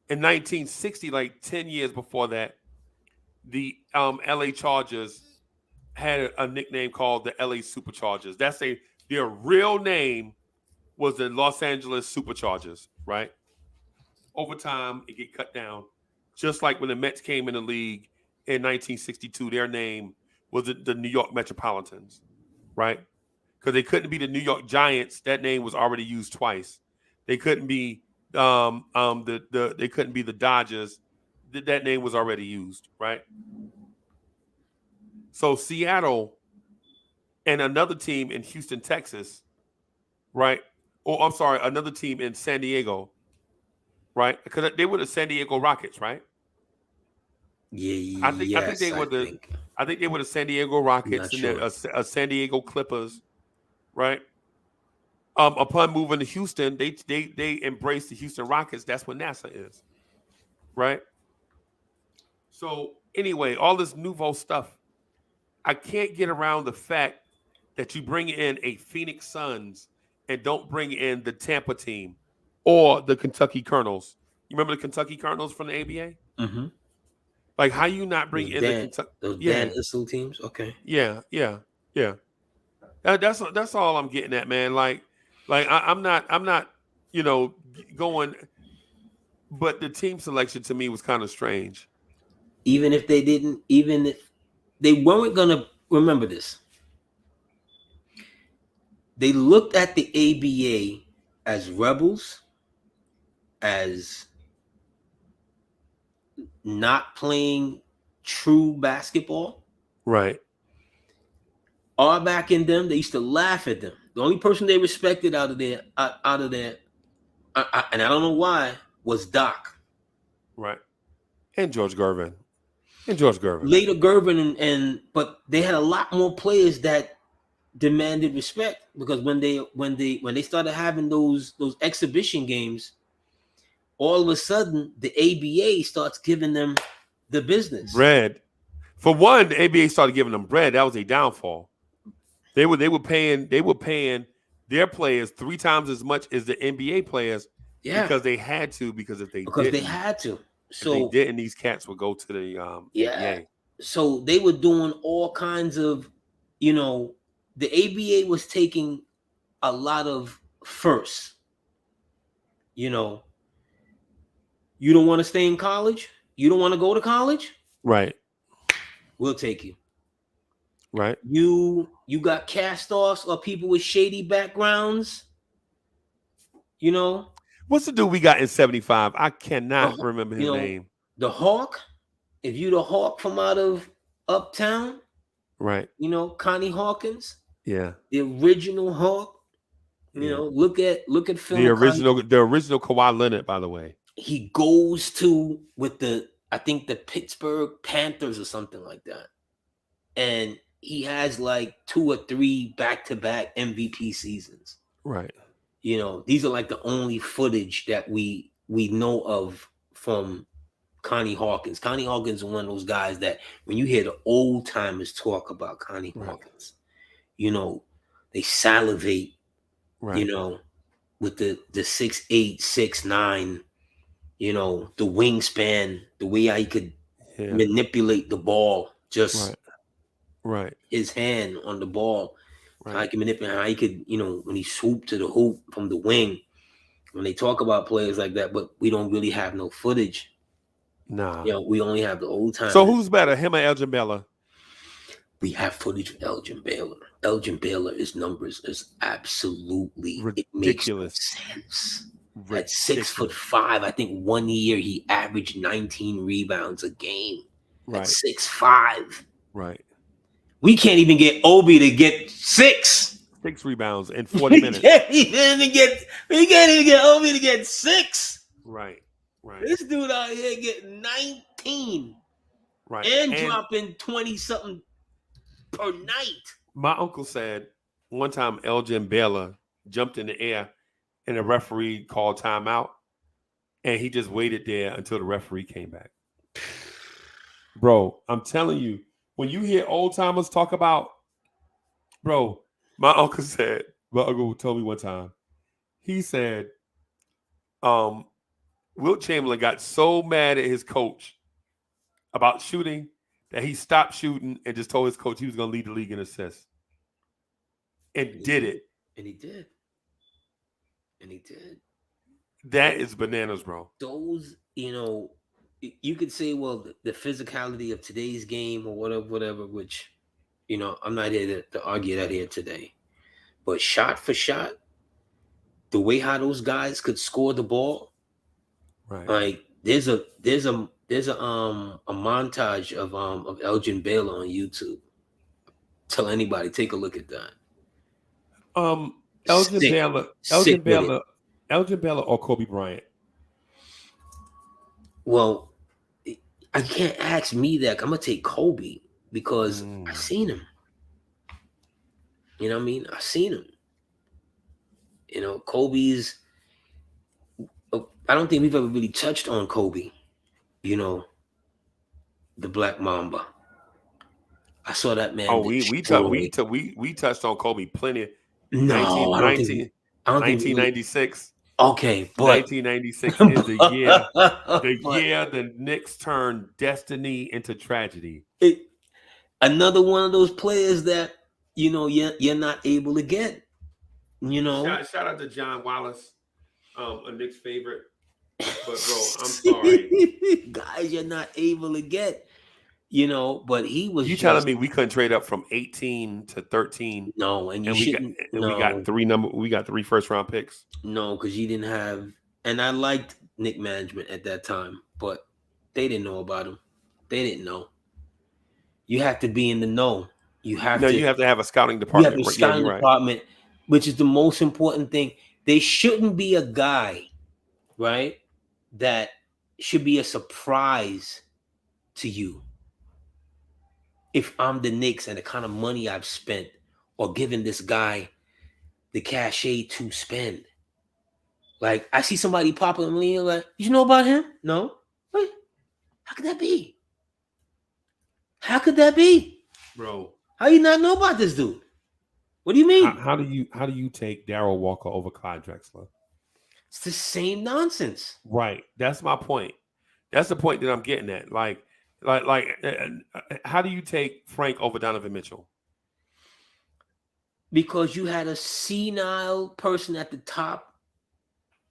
S6: in 1960, like 10 years before that, the LA Chargers had a nickname called the LA Superchargers. Their real name was the Los Angeles Superchargers, right? Over time, it get cut down. Just like when the Mets came in the league in 1962, their name was the New York Metropolitans, right? Because they couldn't be the New York Giants. That name was already used twice. They couldn't be they couldn't be the Dodgers. That name was already used, right? So Seattle and another team in Houston, Texas, right? Or I'm sorry, another team in San Diego, right? Because they were the San Diego Rockets, right?
S7: Yeah,
S6: I think they were the San Diego Rockets and
S7: sure.
S6: the San Diego Clippers, right? Upon moving to Houston, they embraced the Houston Rockets. That's what NASA is, right? So anyway, all this nouveau stuff, I can't get around the fact that you bring in a Phoenix Suns and don't bring in the Tampa team or the Kentucky Colonels. You remember the Kentucky Colonels from the ABA?
S7: Mm-hmm.
S6: Like, how you not bring in the Kentucky?
S7: Those Dan Issel teams? Okay.
S6: Yeah. That's all I'm getting at, man. Like I'm not, going. But the team selection to me was kind of strange.
S7: Even if they weren't gonna remember this, they looked at the ABA as rebels, as not playing true basketball.
S6: Right.
S7: Back in them, they used to laugh at them. The only person they respected out of there, and I don't know why, was Doc.
S6: Right. And George Gervin. Later
S7: Gervin but they had a lot more players that demanded respect, because when they started having those exhibition games, all of a sudden the ABA starts giving them the business.
S6: Bread. For one, the ABA started giving them bread. That was a downfall. They were paying their players 3 times as much as the NBA players. Yeah. Because they had to. So if they didn't, these cats would go to the ABA.
S7: So they were doing all kinds of, the ABA was taking a lot of firsts. You don't want to stay in college? You don't want to go to college?
S6: Right.
S7: We'll take you.
S6: Right.
S7: You got cast-offs or people with shady backgrounds?
S6: What's the dude we got in 75? I cannot remember his name.
S7: The Hawk. If you the Hawk from out of Uptown,
S6: right?
S7: Connie Hawkins.
S6: Yeah.
S7: The original Hawk. Look at film.
S6: The original Kawhi Leonard, by the way.
S7: He goes to I think the Pittsburgh Panthers or something like that, and he has like 2 or 3 back-to-back MVP seasons.
S6: Right.
S7: These are like the only footage that we know of from Connie Hawkins. Connie Hawkins is one of those guys that when you hear the old timers talk about Connie Hawkins, they salivate, with the 6'8", 6'9", the wingspan, the way he could manipulate the ball, just
S6: right.
S7: His hand on the ball. How he can manipulate, how he could, when he swooped to the hoop from the wing. When they talk about players like that, but we don't really have no footage.
S6: Nah.
S7: We only have the old time.
S6: So who's better, him or Elgin Bella?
S7: We have footage of Elgin Baylor. Elgin Baylor, his numbers is absolutely
S6: ridiculous.
S7: It makes no sense. At 6'5", I think 1 year he averaged 19 rebounds a game.
S6: Right.
S7: At 6'5".
S6: Right.
S7: We can't even get Obi to get 6
S6: rebounds in 40 minutes.
S7: We can't even get Obi to get 6.
S6: Right.
S7: This dude out here getting 19.
S6: Right.
S7: And dropping 20-something per night.
S6: My uncle said one time Elgin Baylor jumped in the air and the referee called timeout, and he just waited there until the referee came back. Bro, I'm telling you, when you hear old timers talk about, bro, my uncle told me one time, he said, Wilt Chamberlain got so mad at his coach about shooting that he stopped shooting and just told his coach he was going to lead the league in assists. And did it.
S7: And he did.
S6: That is bananas, bro.
S7: Those, you could say, well, the physicality of today's game or whatever, which, I'm not here to argue that here today. But shot for shot, the way how those guys could score the ball,
S6: right?
S7: Like there's a montage of Elgin Baylor on YouTube. Tell anybody, take a look at that.
S6: Elgin Baylor or Kobe Bryant?
S7: Well, I can't ask me that. I'm gonna take Kobe because I seen him. You know what I mean? I seen him. Kobe's. I don't think we've ever really touched on Kobe. The Black Mamba. I saw that man.
S6: Oh, we touched on Kobe plenty.
S7: No,
S6: 1996.
S7: Okay, but
S6: 1996 is the year. The Knicks turned destiny into tragedy.
S7: Another one of those players that you're not able to get.
S6: Shout out to John Wallace, a Knicks favorite. But bro, I'm sorry,
S7: guys, you're not able to get. But he was.
S6: You telling me we couldn't trade up from 18 to 13?
S7: No, and we
S6: got 3 first round picks.
S7: No, because you didn't have. And I liked Knick management at that time, but they didn't know about him. They didn't know. You have to be in the know. You have to
S6: have a scouting department.
S7: You have a scouting department, which is the most important thing. They shouldn't be a guy, right, that should be a surprise to you. If I'm the Knicks and the kind of money I've spent or given this guy the cachet to spend. Like, I see somebody pop up and like, you know about him? No? What? How could that be? How could that be?
S6: Bro.
S7: How you not know about this dude? What do you mean?
S6: How do you take Darryl Walker over Clyde Drexler?
S7: It's the same nonsense.
S6: Right. That's my point. That's the point that I'm getting at. Like, how do you take Frank over Donovan Mitchell?
S7: Because you had a senile person at the top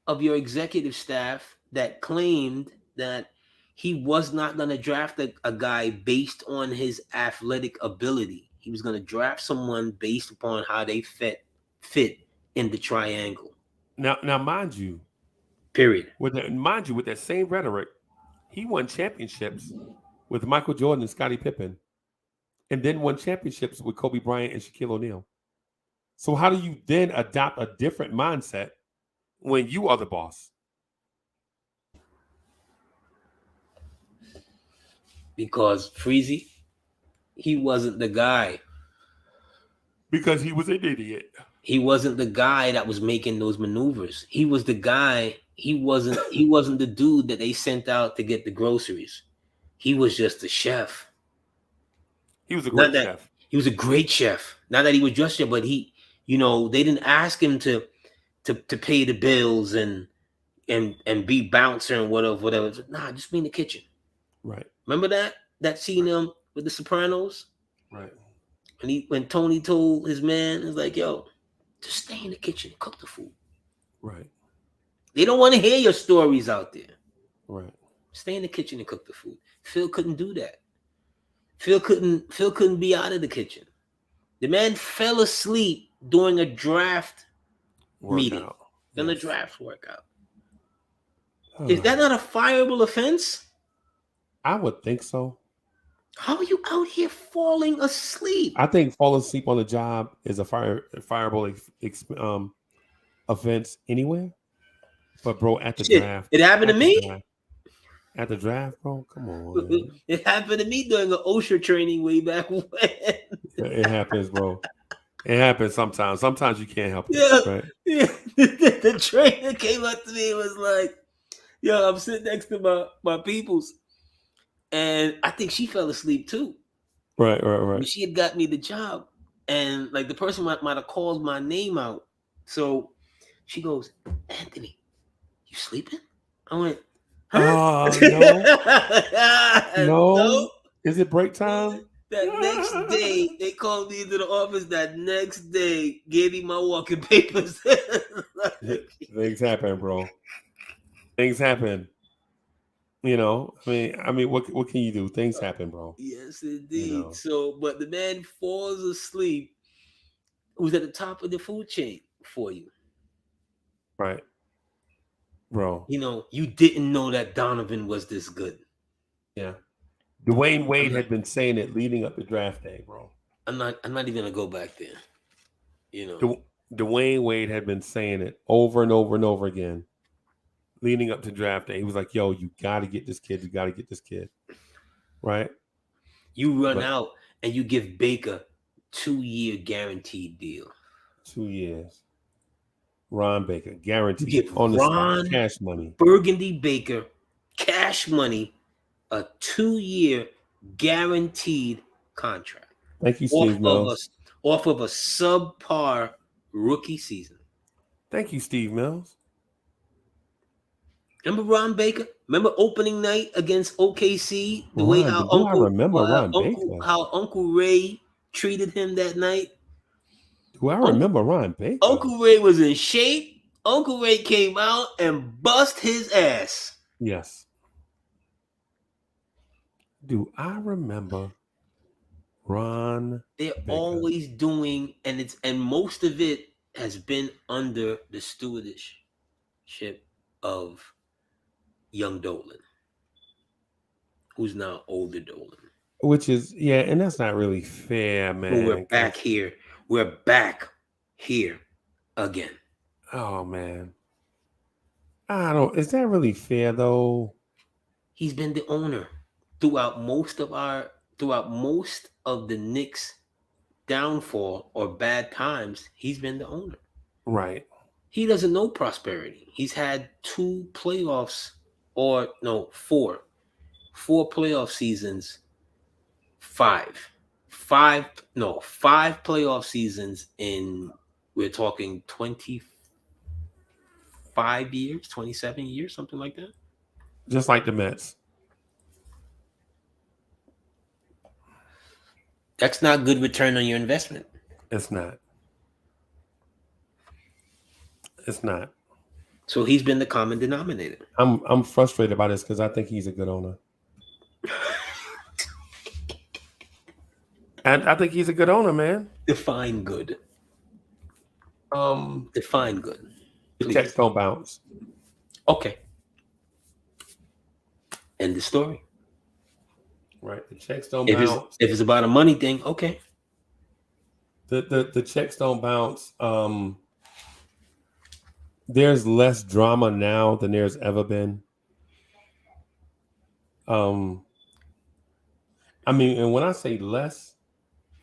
S7: of your executive staff that claimed that he was not going to draft a guy based on his athletic ability. He was going to draft someone based upon how they fit in the triangle.
S6: Now, mind you,
S7: period.
S6: With that same rhetoric, he won championships with Michael Jordan and Scottie Pippen, and then won championships with Kobe Bryant and Shaquille O'Neal. So how do you then adopt a different mindset when you are the boss?
S7: Because Freezy, he wasn't the guy.
S6: Because he was an idiot.
S7: He wasn't the guy that was making those maneuvers. He was the guy. He wasn't the dude that they sent out to get the groceries. He was just a chef.
S6: He was a great chef.
S7: He was a great chef. Not that he was just chef, but he, they didn't ask him to pay the bills and be bouncer and whatever. Nah, just be in the kitchen.
S6: Right.
S7: Remember that scene with the Sopranos?
S6: Right.
S7: When Tony told his man, he was like, yo, just stay in the kitchen and cook the food.
S6: Right.
S7: They don't want to hear your stories out there.
S6: Right.
S7: Stay in the kitchen and cook the food. Phil couldn't do that. Phil couldn't be out of the kitchen. The man fell asleep during a draft meeting. Then a draft workout. Is that not a fireable offense?
S6: I would think so.
S7: How are you out here falling asleep?
S6: I think falling asleep on the job is a fireable offense anywhere. But bro, at the draft,
S7: it happened to me.
S6: At the draft, bro, come on.
S7: It happened to me during an OSHA training way back when.
S6: It happens, bro. It happens sometimes. Sometimes you can't help it.
S7: Yeah,
S6: right?
S7: yeah. The trainer came up to me and was like, "Yo, I'm sitting next to my peoples, and I think she fell asleep too."
S6: Right.
S7: I mean, she had got me the job, and like the person might have called my name out. So she goes, "Anthony, you sleeping?" I went, "Huh?"
S6: No. Is it break time?
S7: That next day, they called me into the office. That next day, gave me my walking papers.
S6: Things happen, bro. Things happen. You know, I mean, what can you do? Things happen, bro.
S7: Yes, indeed. So, but the man falls asleep. Who's at the top of the food chain for you?
S6: Right, bro.
S7: You know, you didn't know that Donovan was this good.
S6: Yeah. Dwayne Wade had been saying it leading up to draft day, bro.
S7: I'm not even gonna go back there. You know,
S6: Dwayne Wade had been saying it over and over and over again, leading up to draft day. He was like, "Yo, you got to get this kid. You got to get this kid." Right?
S7: You run out and you give Baker 2-year guaranteed deal.
S6: 2 years. Ron Baker guaranteed
S7: you give
S6: on the
S7: Ron
S6: spot, cash money.
S7: Burgundy Baker cash money. A 2-year guaranteed contract.
S6: Thank you, Steve Mills.
S7: Off of a subpar rookie season.
S6: Thank you, Steve Mills.
S7: Remember Ron Baker? Remember opening night against OKC?
S6: I remember Ron Baker.
S7: How Uncle Ray treated him that night.
S6: Do I remember Ron Baker?
S7: Uncle Ray was in shape. Uncle Ray came out and bust his ass.
S6: Yes. Do I remember Ron?
S7: They're
S6: Baker?
S7: Always doing, and most of it has been under the stewardship of young Dolan, who's now older Dolan.
S6: Which is, and that's not really fair, man.
S7: But we're back here. We're back here again.
S6: Oh man. Is that really fair though?
S7: He's been the owner throughout most of the Knicks' downfall or bad times. He's been the owner.
S6: Right.
S7: He doesn't know prosperity. He's had 2 playoffs, or no, 4 playoff seasons. 5 playoff seasons in, we're talking 25 years, 27 years, something like that.
S6: Just like the Mets.
S7: That's not good return on your investment.
S6: It's not. It's not.
S7: So he's been the common denominator.
S6: I'm frustrated by this because I think he's a good owner. And I think he's a good owner, man.
S7: Define good. Define good.
S6: The checks don't bounce.
S7: Okay. End the story.
S6: Right. The checks don't bounce.
S7: If it's about a money thing, okay.
S6: The checks don't bounce. There's less drama now than there's ever been. I mean, and when I say less,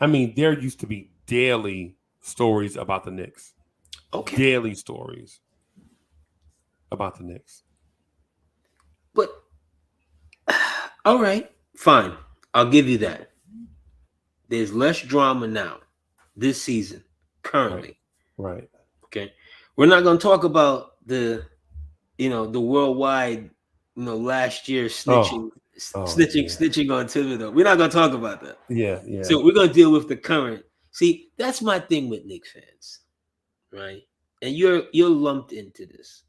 S6: I mean there used to be daily stories about the Knicks.
S7: Okay.
S6: Daily stories about the Knicks.
S7: But all right, fine. I'll give you that. There's less drama now this season, currently.
S6: Right.
S7: Okay. We're not going to talk about the worldwide, last year snitching on Thibodeau. We're not going to talk about that.
S6: Yeah.
S7: So we're going to deal with the current. See, that's my thing with Knicks fans, right? And you're lumped into this.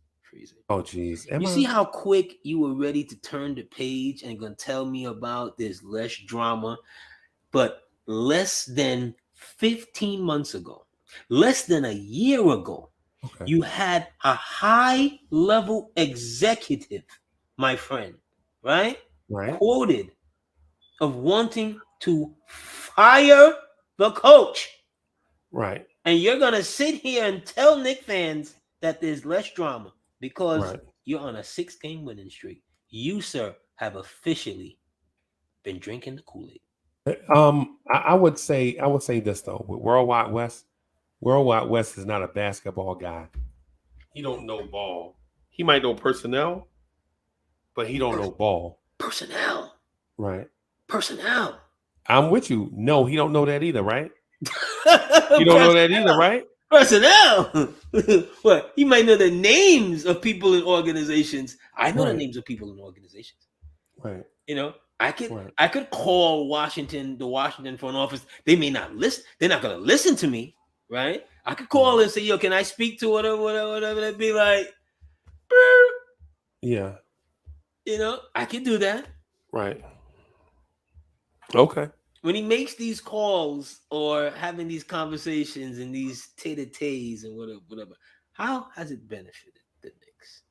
S6: Oh, geez.
S7: You see how quick you were ready to turn the page and going to tell me about there's less drama? But less than 15 months ago, less than a year ago, you had a high-level executive, my friend, right? Quoted of wanting to fire the coach.
S6: Right.
S7: And you're going to sit here and tell Knicks fans that there's less drama because you're on a 6-game winning streak. You, sir, have officially been drinking the Kool-Aid.
S6: I would say this though. With Worldwide West is not a basketball guy. He don't know ball. He might know personnel, but he don't know ball.
S7: Personnel.
S6: Right.
S7: Personnel.
S6: I'm with you. No, he don't know that either, right? You don't know that either, right?
S7: Personnel. What? He might know the names of people in organizations. I know the names of people in organizations.
S6: Right.
S7: You know, I could call the Washington front office. They may not listen. They're not going to listen to me, right? I could call and say, "Yo, can I speak to whatever?" They'd be like, "Burr."
S6: Yeah.
S7: You know, I can do that.
S6: Right. Okay.
S7: When he makes these calls or having these conversations and these tete-a-tetes and whatever, how has it benefited the Knicks?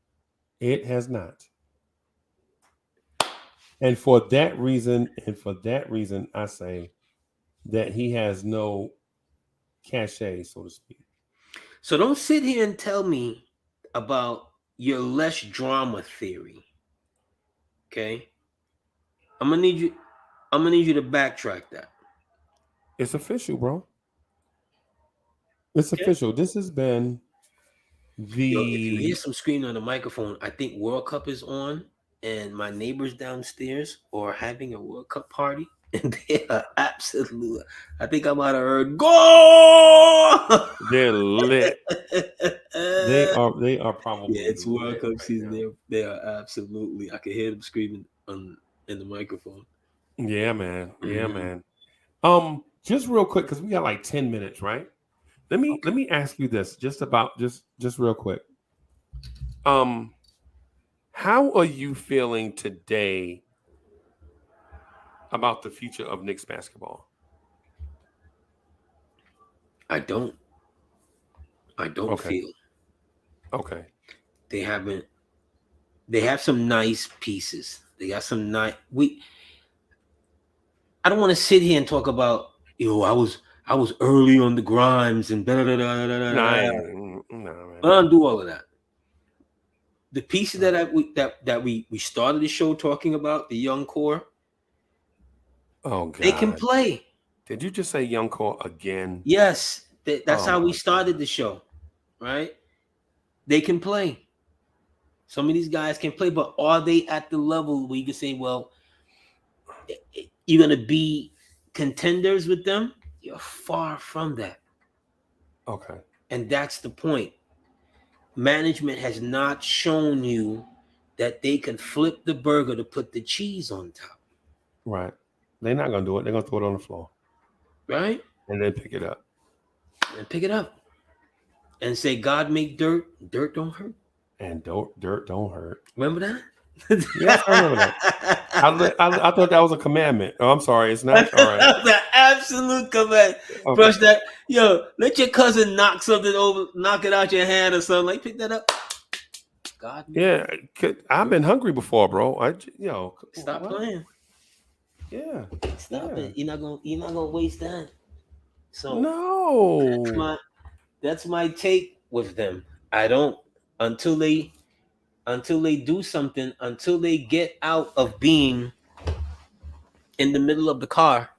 S6: It has not. And for that reason, I say that he has no cachet, so to speak.
S7: So don't sit here and tell me about your less drama theory. Okay? I'm gonna need you to backtrack that.
S6: It's official, bro. It's official. This has been the.
S7: Yo, if you hear some screaming on the microphone, I think World Cup is on, and my neighbors downstairs are having a World Cup party, and they are absolutely. I think I might have heard "Go!"
S6: They're lit. They are probably.
S7: Yeah, it's World Cup season. They are absolutely. I can hear them screaming in the microphone.
S6: Yeah, man. Yeah, man. Just real quick, because we got like 10 minutes, right? Let me ask you this, just real quick. How are you feeling today about the future of Knicks basketball?
S7: I don't feel.
S6: Okay.
S7: They have some nice pieces. They got some nice. I don't want to sit here and talk about, I was early on the Grimes and da da da da da da. I don't do all of that. The pieces that we started the show talking about, the young core. Oh God. They can play.
S6: Did you just say young core again?
S7: Yes. That's how we started the show. Right? They can play. Some of these guys can play, but are they at the level where you can say, well, you're going to be contenders with them? You're far from that.
S6: Okay.
S7: And that's the point. Management has not shown you that they can flip the burger to put the cheese on top.
S6: Right. They're not going to do it. They're going to throw it on the floor.
S7: Right?
S6: And then pick it up.
S7: And say, God make dirt. Dirt don't hurt.
S6: And dirt don't hurt.
S7: Remember that?
S6: Yes, I remember that. I thought that was a commandment. Oh, I'm sorry. It's not. All right.
S7: That's the absolute command. Okay. Brush that. Yo, let your cousin knock it out your hand or something. Like, pick that up. God.
S6: Yeah. I've been hungry before, bro.
S7: Stop playing.
S6: Yeah.
S7: Stop it. You're not gonna waste that. So
S6: no.
S7: That's my take with them. I don't until they do something, until they get out of being in the middle of the car,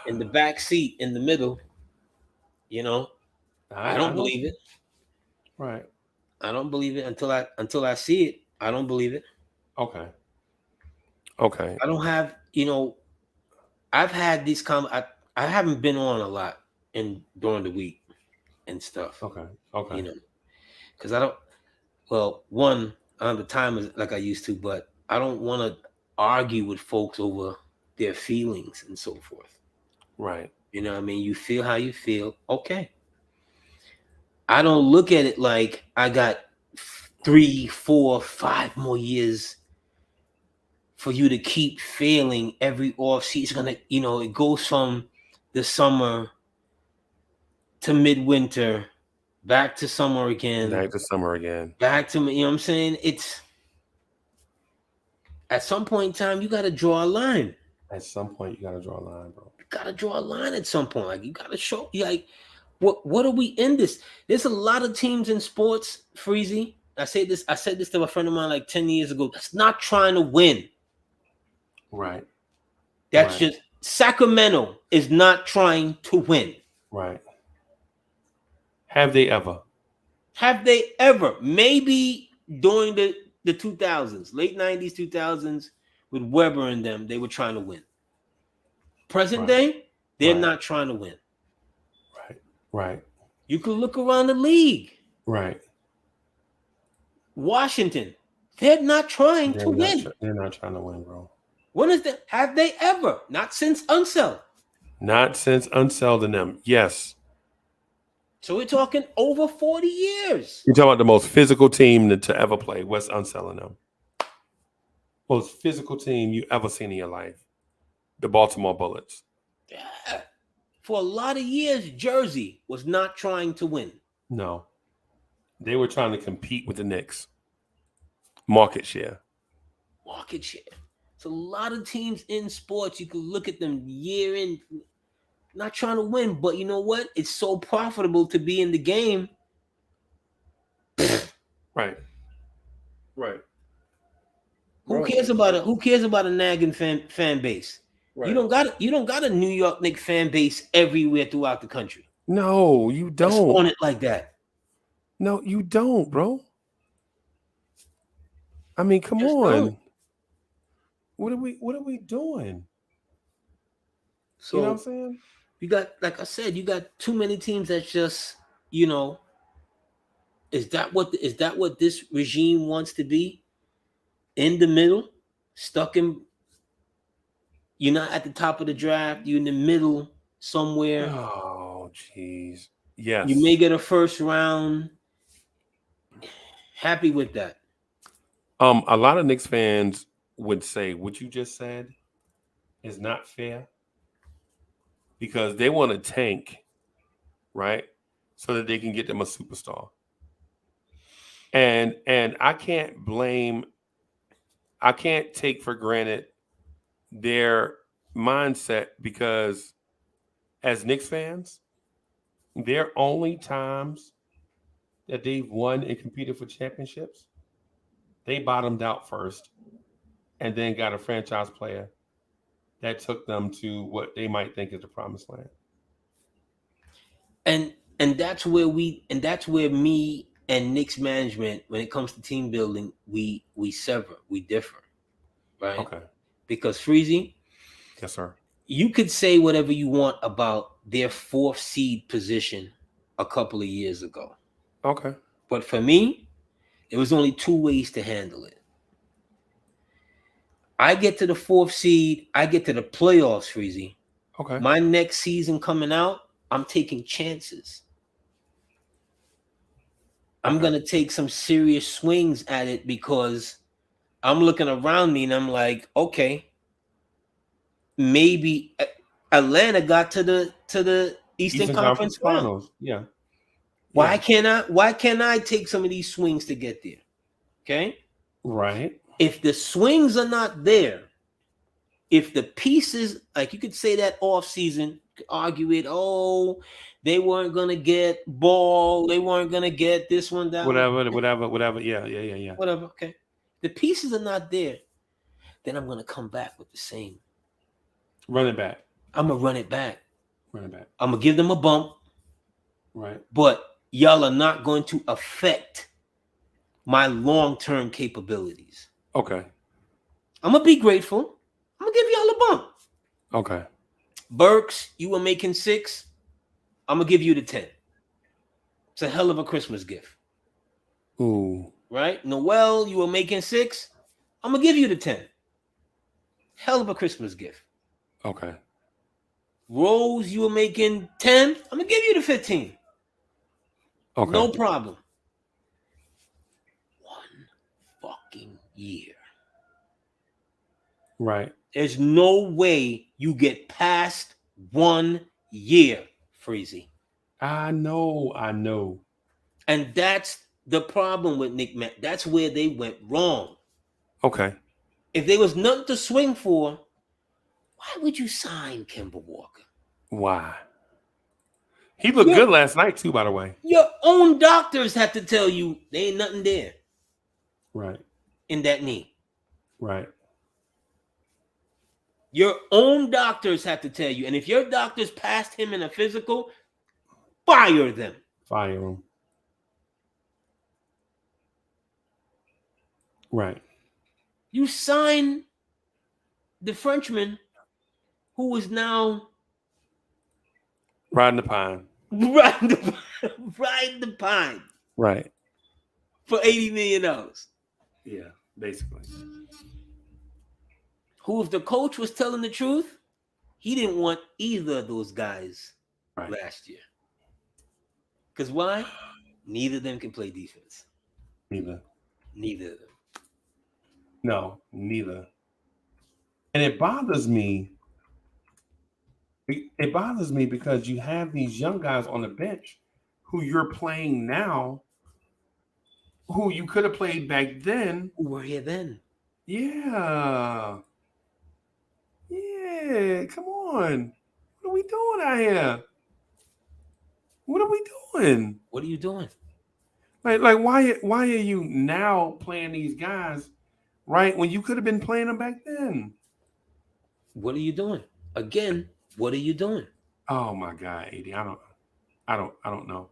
S7: in the back seat, in the middle, I don't believe it.
S6: Right.
S7: I don't believe it until I see it. I don't believe it.
S6: Okay.
S7: I don't have, I've had these I haven't been on a lot during the week and stuff.
S6: Okay.
S7: Because I don't. Well, one, I don't have the time like I used to, but I don't want to argue with folks over their feelings and so forth.
S6: Right.
S7: You know what I mean? You feel how you feel. Okay. I don't look at it like I got 3, 4, 5 more years for you to keep failing every offseason. It's gonna, it goes from the summer to midwinter, back to summer again.
S6: Back to summer again.
S7: Back to, you know what I'm saying? It's at some point in time, you gotta draw a line.
S6: At some point, you gotta draw a line, bro.
S7: You gotta draw a line at some point. Like, you gotta show, like, what are we in this? There's a lot of teams in sports, Freezy. I said this to a friend of mine like 10 years ago. That's not trying to win.
S6: Right.
S7: That's just Sacramento is not trying to win.
S6: Right. Have they ever?
S7: Have they ever? Maybe during the 2000s, late 90s, 2000s, with Weber and them, they were trying to win. Present day, they're not trying to win.
S6: Right.
S7: You can look around the league.
S6: Right.
S7: Washington, they're not trying to win.
S6: They're not trying to win, bro.
S7: When is that? Have they ever? Not since Unseld.
S6: Not since Unseld and them. Yes.
S7: So we're talking over 40 years.
S6: You're talking about the most physical team to ever play. Wes Unseld and them. Most physical team you ever seen in your life. The Baltimore Bullets.
S7: Yeah. For a lot of years, Jersey was not trying to win.
S6: No. They were trying to compete with the Knicks. Market share.
S7: Market share. It's a lot of teams in sports. You can look at them year in, not trying to win, but you know what? It's so profitable to be in the game.
S6: Right. Right.
S7: Who cares about a nagging fan base? Right. You don't got a New York Knicks fan base everywhere throughout the country.
S6: No, you don't.
S7: That's on it like that.
S6: No, you don't, bro. I mean, come on. Don't. What are we doing?
S7: So,
S6: you know what I'm saying?
S7: You got, like I said, you got too many teams that just, is that what this regime wants to be? In the middle, stuck in, you're not at the top of the draft, you're in the middle somewhere.
S6: Oh, jeez. Yes.
S7: You may get a first round. Happy with that.
S6: A lot of Knicks fans would say what you just said is not fair because they want to tank, right? So that they can get them a superstar. And I can't take for granted their mindset because as Knicks fans, there are only times that they've won and competed for championships. They bottomed out first and then got a franchise player that took them to what they might think is the promised land.
S7: And that's where me and Knicks management, when it comes to team building, we sever, we differ. Right?
S6: Okay.
S7: Because Freezy,
S6: yes, sir.
S7: You could say whatever you want about their 4th seed position a couple of years ago.
S6: Okay.
S7: But for me, there was only 2 ways to handle it. I get to the 4th seed, I get to the playoffs, Freezy.
S6: Okay.
S7: My next season coming out, I'm taking chances. I'm going to take some serious swings at it because I'm looking around me and I'm like, okay, maybe Atlanta got to the Eastern Conference Finals.
S6: Yeah.
S7: Why can't I take some of these swings to get there? Okay?
S6: Right.
S7: If the swings are not there, if the pieces, like you could say that off season, argue it, they weren't gonna get Ball, they weren't gonna get this one, that
S6: whatever. Yeah.
S7: Whatever, okay. The pieces are not there, then I'm gonna come back with the same.
S6: Run it back.
S7: I'm gonna run it back.
S6: Run it back.
S7: I'm gonna give them a bump.
S6: Right.
S7: But y'all are not going to affect my long-term capabilities.
S6: Okay.
S7: I'm gonna be grateful. I'm gonna give y'all a bump.
S6: Okay.
S7: Burks, you were making 6. I'm gonna give you the 10. It's a hell of a Christmas gift.
S6: Ooh.
S7: Right? Noel, you were making 6. I'm gonna give you the 10. Hell of a Christmas gift.
S6: Okay.
S7: Rose, you were making 10. I'm gonna give you the 15.
S6: Okay.
S7: No problem. 1 fucking year.
S6: Right.
S7: There's no way you get past 1 year, Freezy.
S6: I know.
S7: And that's the problem with Nick Matt. That's where they went wrong.
S6: Okay.
S7: If there was nothing to swing for, why would you sign Kemba Walker?
S6: Why? He looked good last night too, by the way.
S7: Your own doctors have to tell you there ain't nothing there.
S6: Right.
S7: In that knee.
S6: Right.
S7: Your own doctors have to tell you. And if your doctors passed him in a physical, fire them.
S6: Fire him. Right.
S7: You sign the Frenchman who is now
S6: riding the pine.
S7: Riding the pine.
S6: Right.
S7: For $80 million.
S6: Yeah, basically.
S7: Who, if the coach was telling the truth, he didn't want either of those guys last year. Because why? Neither of them can play defense.
S6: Neither
S7: of them.
S6: No, neither. And it bothers me. It bothers me because you have these young guys on the bench who you're playing now, who you could have played back then.
S7: Who were here then?
S6: Yeah. Yeah, come on. What are we doing out here? What are we doing?
S7: What are you doing?
S6: Like why are you now playing these guys, right, when you could have been playing them back then?
S7: What are you doing? Again, what are you doing?
S6: Oh my God, AD, I don't know.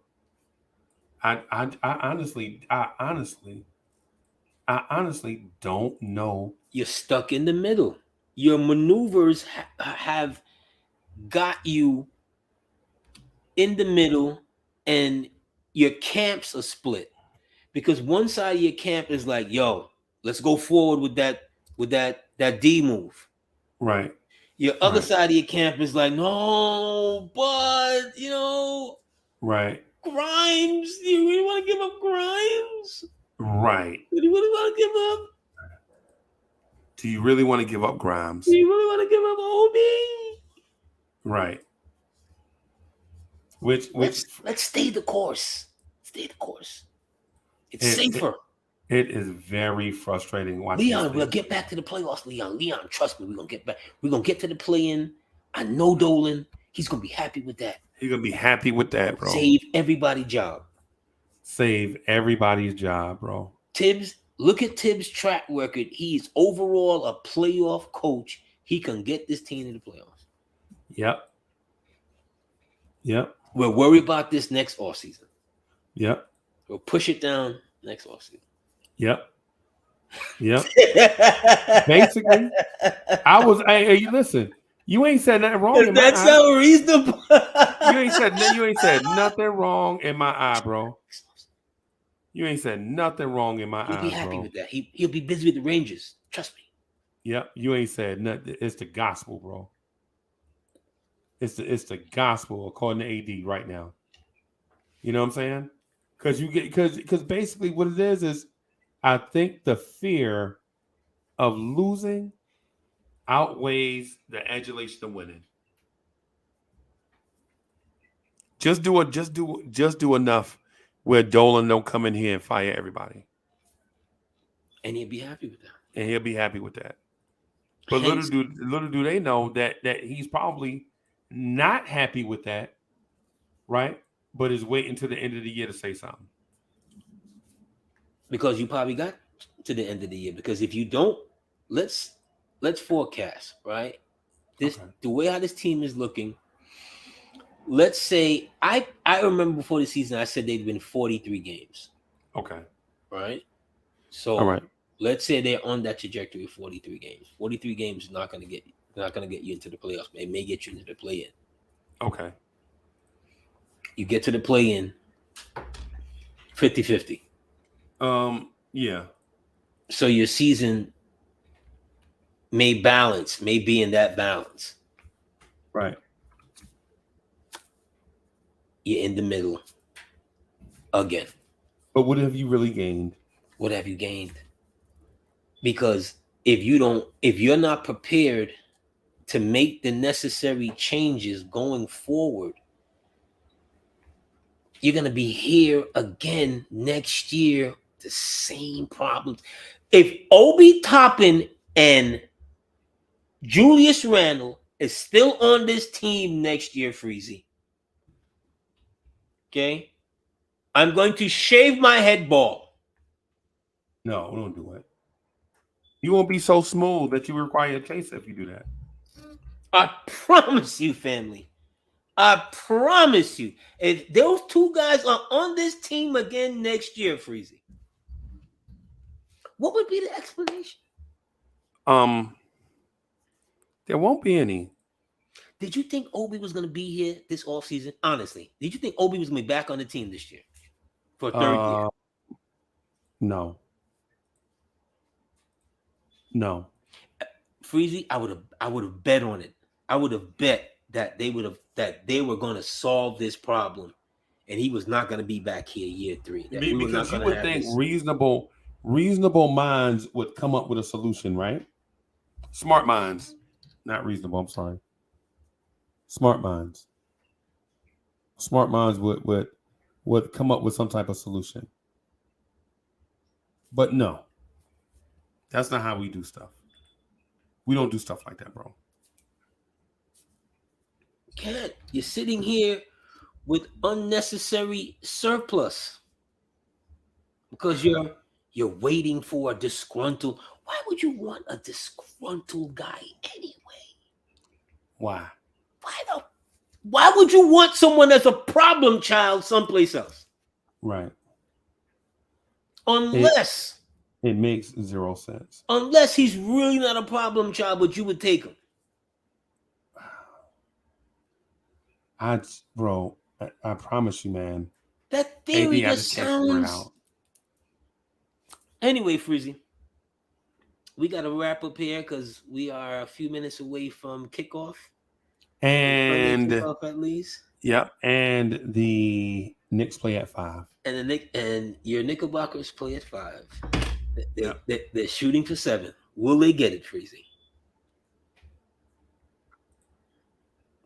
S6: I honestly don't know.
S7: You're stuck in the middle. Your maneuvers have got you in the middle, and your camps are split because one side of your camp is like, "Yo, let's go forward with that D move."
S6: Right.
S7: Your other side of your camp is like, "No, but
S6: right.
S7: Grimes, you really want to give up Grimes?
S6: Right.
S7: Do you really want to give up?
S6: Do you really want to give up Grimes?
S7: Do you really want to give up Obi?
S6: Right.
S7: Let's stay the course. Stay the course. It's safer.
S6: It is very frustrating watching.
S7: Leon, we'll get back to the playoffs, Leon. Leon, trust me, we're gonna get back. We're gonna get to the play-in. I know Dolan. He's gonna be happy with that.
S6: He's gonna be happy with that, bro.
S7: Save everybody's job.
S6: Save everybody's job, bro.
S7: Tibbs, look at Tibbs' track record. He's overall a playoff coach. He can get this team to the playoffs.
S6: Yep.
S7: We'll worry about this next offseason.
S6: Yep.
S7: We'll push it down next offseason.
S6: Yep. Basically, hey, listen, you ain't said nothing wrong.
S7: That's so reasonable.
S6: you ain't said nothing wrong in my eye, bro. You ain't said nothing wrong in my eye.
S7: He'll be happy
S6: bro.
S7: with that. He'll be busy with the Rangers. Trust me.
S6: Yep. You ain't said nothing. It's the gospel, bro. It's the gospel according to AD right now. You know what I'm saying? Because basically what it is I think the fear of losing outweighs the adulation of winning. Just do enough where Dolan don't come in here and fire everybody.
S7: And he'll be happy with that.
S6: But little do they know that he's probably not happy with that, right? But is waiting to the end of the year to say something.
S7: Because you probably got to the end of the year. Because if you don't, let's forecast, right? The way how this team is looking. Let's say I remember before the season I said they'd win 43 games.
S6: Okay.
S7: Right? So
S6: all right.
S7: Let's say they're on that trajectory of 43 games. 43 games is not gonna get you into the playoffs. It may get you into the play-in.
S6: Okay.
S7: You get to the play-in 50-50.
S6: Yeah.
S7: So your season may be in that balance.
S6: Right.
S7: You're in the middle again.
S6: But what have you really gained?
S7: What have you gained? Because if you're not prepared to make the necessary changes going forward, you're going to be here again next year, the same problems. If Obi Toppin and Julius Randle is still on this team next year, Freezy, okay, I'm going to shave my head bald.
S6: No, don't do it. You won't be so smooth that you require a chaser if you do that.
S7: I promise you, family. I promise you. If those two guys are on this team again next year, Freezy, what would be the explanation?
S6: There won't be any.
S7: Did you think Obi was going to be here this offseason? Honestly, did you think Obi was going to be back on the team this year for a third year?
S6: No. No.
S7: Freezy, I would have bet on it. I would have bet that they were going to solve this problem, and he was not going to be back here year 3.
S6: Because you would think reasonable minds would come up with a solution, right? Smart minds, not reasonable. I'm sorry. Smart minds. Smart minds would come up with some type of solution. But no, that's not how we do stuff. We don't do stuff like that, bro.
S7: Cat, you're sitting here with unnecessary surplus because you're waiting for a disgruntled. Why would you want a disgruntled guy anyway?
S6: Why?
S7: Why would you want someone that's a problem child someplace else?
S6: Right.
S7: Unless
S6: it makes zero sense.
S7: Unless he's really not a problem child, but you would take him.
S6: I promise you, man.
S7: That theory just sounds. Anyway, Freezy, we got to wrap up here because we are a few minutes away from kickoff.
S6: And
S7: kickoff at least.
S6: Yep. And the Knicks play at 5.
S7: And your Knickerbockers play at 5. They're shooting for 7. Will they get it, Freezy?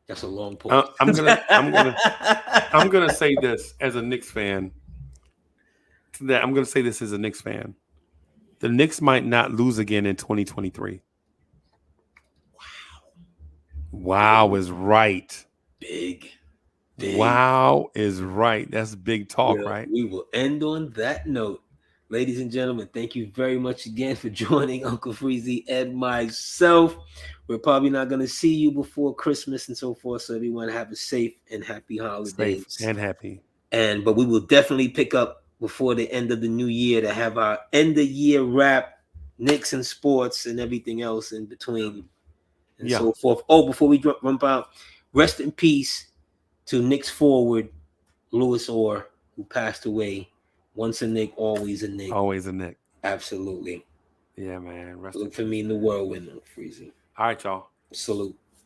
S7: That's a long pause.
S6: I'm gonna say this as a Knicks fan. I'm gonna say this as a Knicks fan. The Knicks might not lose again in 2023. Wow is right.
S7: Big.
S6: Wow is right. That's big talk, right?
S7: We will end on that note. Ladies and gentlemen, thank you very much again for joining Uncle Freezy and myself. We're probably not going to see you before Christmas and so forth, so everyone have a safe and happy holidays.
S6: Safe and happy.
S7: But we will definitely pick up before the end of the new year to have our end of year wrap, Knicks and sports and everything else in between and so forth. Oh, before we jump out, rest in peace to Knicks forward Louis Orr, who passed away. Once a Knick, always a Knick.
S6: Always a Knick.
S7: Absolutely.
S6: Yeah, man.
S7: Look for me in the whirlwind, Freezy.
S6: All right, y'all.
S7: Salute.